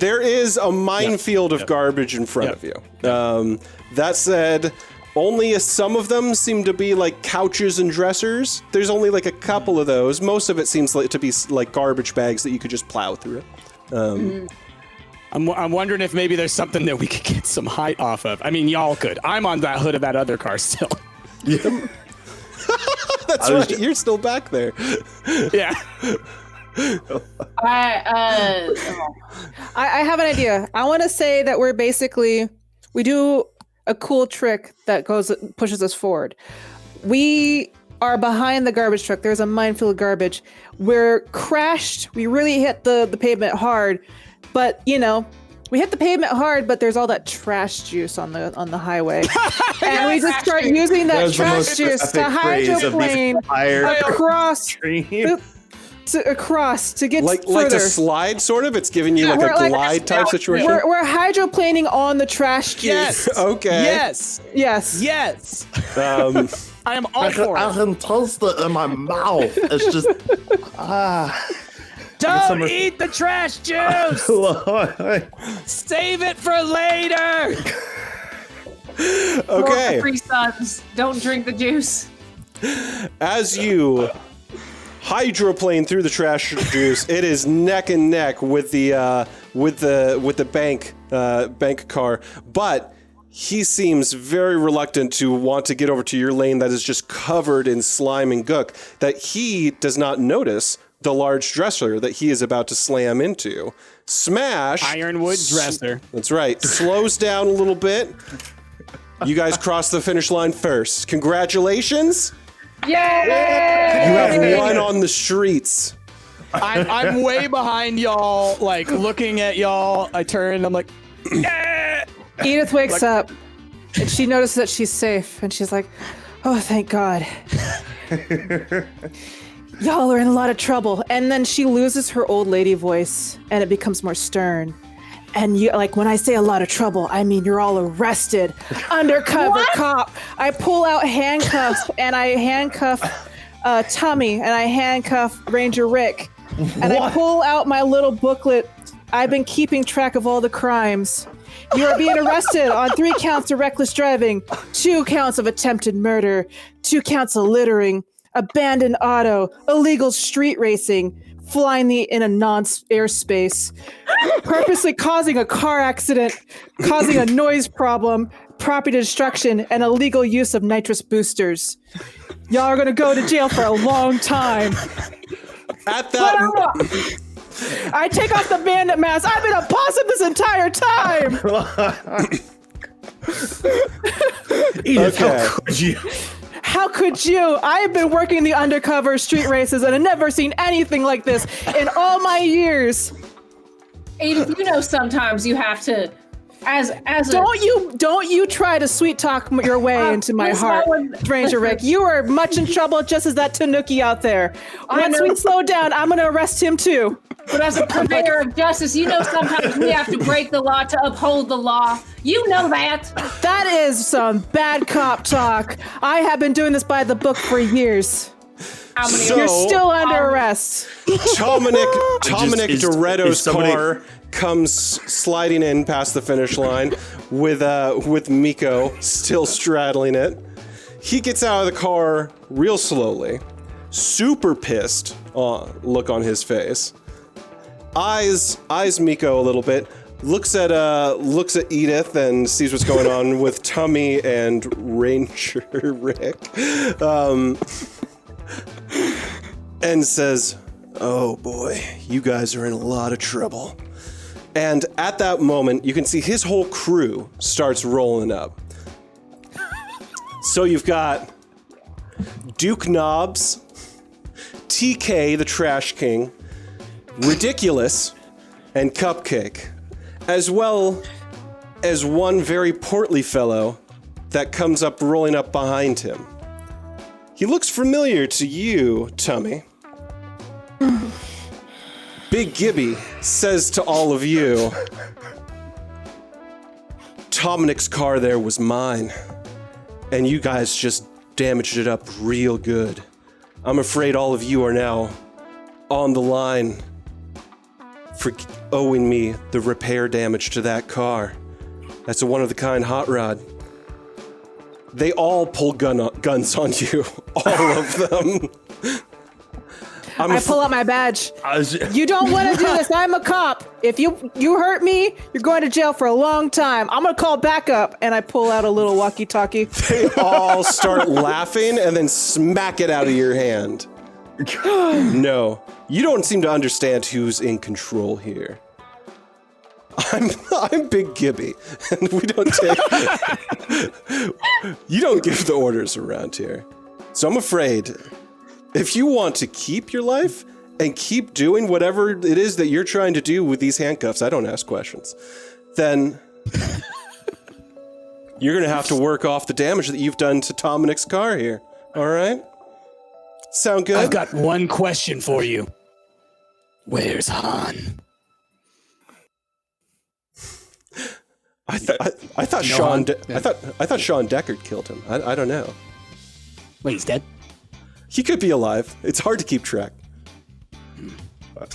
There is a minefield of garbage in front of you. That said, only some of them seem to be like couches and dressers. There's only like a couple of those. Most of it seems like to be like garbage bags that you could just plow through. I'm wondering if maybe there's something that we could get some height off of. I mean, y'all could. I'm on that hood of that other car still. Yeah. That's right. You're still back there. Yeah. I have an idea. I want to say that we do a cool trick that pushes us forward. We are behind the garbage truck. There's a minefield of garbage. We're crashed. We really hit the pavement hard, but we hit the pavement hard, but there's all that trash juice on the highway, and we just start using that trash juice to hydroplane across to get further. Like to slide, sort of. It's giving you like a glide type situation. We're hydroplaning on the trash juice. Yes. Okay. Yes. I am all for it. I can taste it in my mouth. It's just Don't eat the trash juice! Save it for later! Okay. Capri Suns. Don't drink the juice. As you hydroplane through the trash juice, it is neck and neck with the bank car, but he seems very reluctant to want to get over to your lane that is just covered in slime and gook, that he does not notice the large dresser that he is about to slam into. Smash! Ironwood dresser. That's right. Slows down a little bit. You guys cross the finish line first. Congratulations! Yay! You have won on the streets. I'm way behind y'all, like looking at y'all. I turn, I'm like, Edith wakes up and she notices that she's safe, and she's like, oh, thank God. Y'all are in a lot of trouble. And then she loses her old lady voice and it becomes more stern. And you, like, when I say a lot of trouble, I mean you're all arrested. Undercover cop. I pull out handcuffs and I handcuff Tummy and I handcuff Ranger Rick. And I pull out my little booklet. I've been keeping track of all the crimes. You are being arrested on 3 counts of reckless driving, 2 counts of attempted murder, 2 counts of littering, abandoned auto, illegal street racing, flying in a non-airspace, purposely causing a car accident, causing a noise problem, property destruction, and illegal use of nitrous boosters. Y'all are gonna go to jail for a long time. At that, I take off the bandit mask. I've been a possum this entire time. Edith, Okay. how could you? How could you? I have been working the undercover street races and I've never seen anything like this in all my years. Edith, sometimes you have to Don't you try to sweet talk your way into my heart, Ranger Rick. You are much in trouble, just as that Tanuki out there. Once we slow down, I'm going to arrest him too. But as a purveyor of justice, you know sometimes we have to break the law to uphold the law. You know that. That is some bad cop talk. I have been doing this by the book for years. You're still under arrest. Dominic Doretto's car comes sliding in past the finish line with Mikko still straddling it. He gets out of the car real slowly, super pissed look on his face. Eyes Mikko a little bit. Looks at Edith and sees what's going on with Tummy and Ranger Rick, and says, "Oh boy, you guys are in a lot of trouble." And at that moment, you can see his whole crew starts rolling up. So you've got Duke Knobs, TK the Trash King, Ridiculous, and Cupcake, as well as one very portly fellow that comes up rolling up behind him. He looks familiar to you, Tummy. Big Gibby says to all of you, Dominic's car there was mine, and you guys just damaged it up real good. I'm afraid all of you are now on the line for owing me the repair damage to that car. That's a one-of-the-kind hot rod. They all pull guns on you, all of them. I pull out my badge. You don't want to do this. I'm a cop. If you hurt me, you're going to jail for a long time. I'm going to call backup. And I pull out a little walkie-talkie. They all start laughing and then smack it out of your hand. No, you don't seem to understand who's in control here. I'm Big Gibby, and we don't take... You don't give the orders around here. So I'm afraid... If you want to keep your life and keep doing whatever it is that you're trying to do with these handcuffs, I don't ask questions, then you're going to have to work off the damage that you've done to Dominic's car here. All right? Sound good? I've got one question for you. Where's Han? I thought Sean Deckard killed him. I don't know. Wait, he's dead? He could be alive. It's hard to keep track. Well,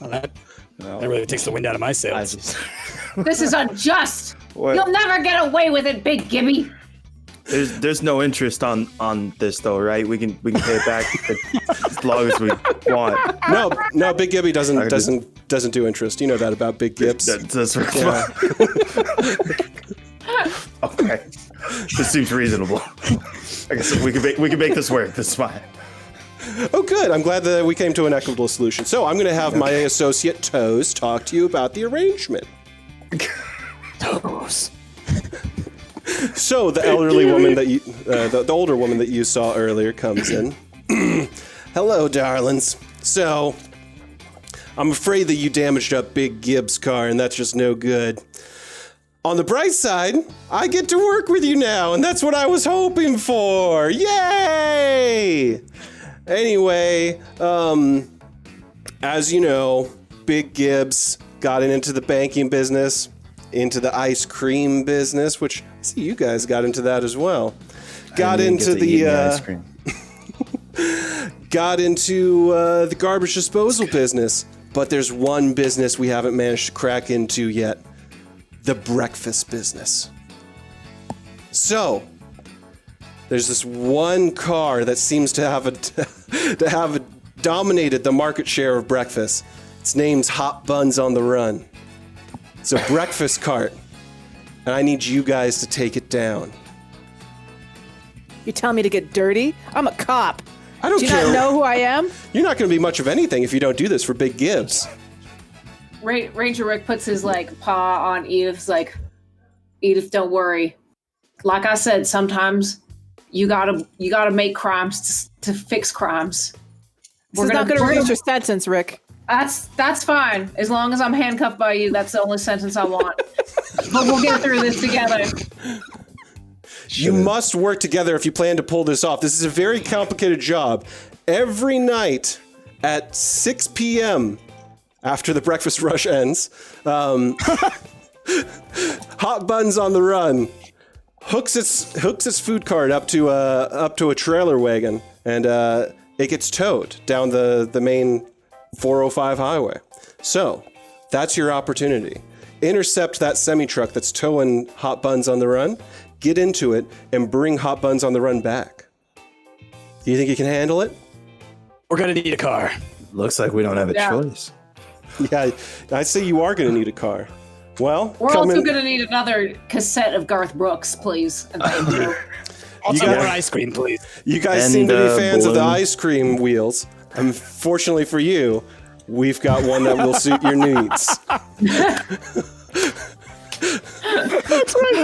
that really takes the wind out of my sails. This is unjust. You'll never get away with it, Big Gibby. There's no interest on this though, right? We can pay it back as long as we want. No, Big Gibby doesn't do interest. You know that about Big Gibbs. That's right. Yeah. Okay, this seems reasonable. I guess we can make this work. That's fine. Oh, good. I'm glad that we came to an equitable solution. So I'm going to have my associate Toes talk to you about the arrangement. Toes. So the elderly woman that you, the older woman that you saw earlier comes in. Hello, darlings. So I'm afraid that you damaged up Big Gibbs' car, and that's just no good. On the bright side, I get to work with you now, and that's what I was hoping for. Yay! Anyway, as you know, Big Gibbs got into the banking business, into the ice cream business, which I see you guys got into that as well. Got into the garbage disposal business, but there's one business we haven't managed to crack into yet. The breakfast business. So, there's this one car that seems to have dominated the market share of breakfast. Its name's Hot Buns on the Run. It's a breakfast cart, and I need you guys to take it down. You tell me to get dirty? I'm a cop. I don't care. Do you not know who I am? You're not going to be much of anything if you don't do this for Big Gibbs. Ranger Rick puts his paw on Edith's Edith, don't worry. Like I said, sometimes you gotta make crimes to fix crimes. This is not gonna reduce your sentence, Rick. That's fine. As long as I'm handcuffed by you, that's the only sentence I want. But we'll get through this together. You must work together if you plan to pull this off. This is a very complicated job. Every night at 6 p.m., after the breakfast rush ends, Hot Buns on the Run hooks its food cart up to a trailer wagon, and it gets towed down the main 405 highway. So that's your opportunity. Intercept that semi-truck that's towing Hot Buns on the Run, get into it, and bring Hot Buns on the Run back. Do you think you can handle it? We're gonna need a car. Looks like we don't have a choice. Yeah, I'd say you are going to need a car. Well, we're also going to need another cassette of Garth Brooks, please. And thank you. Also, more ice cream, please. You guys seem to be fans of the ice cream wheels. Unfortunately for you, we've got one that will suit your needs. That's what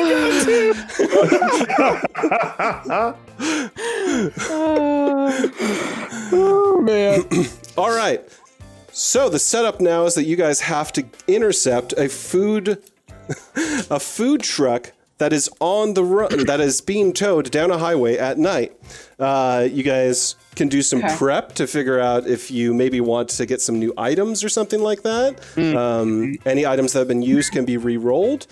oh man. All right. So the setup now is that you guys have to intercept a food truck that is on the run, that is being towed down a highway at night. You guys can do some prep to figure out if you maybe want to get some new items or something like that. Any items that have been used can be re-rolled.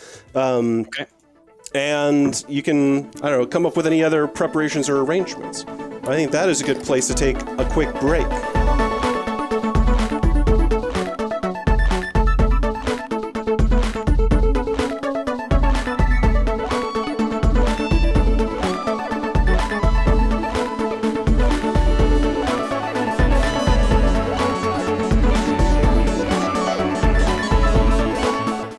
And you can, I don't know, come up with any other preparations or arrangements. I think that is a good place to take a quick break.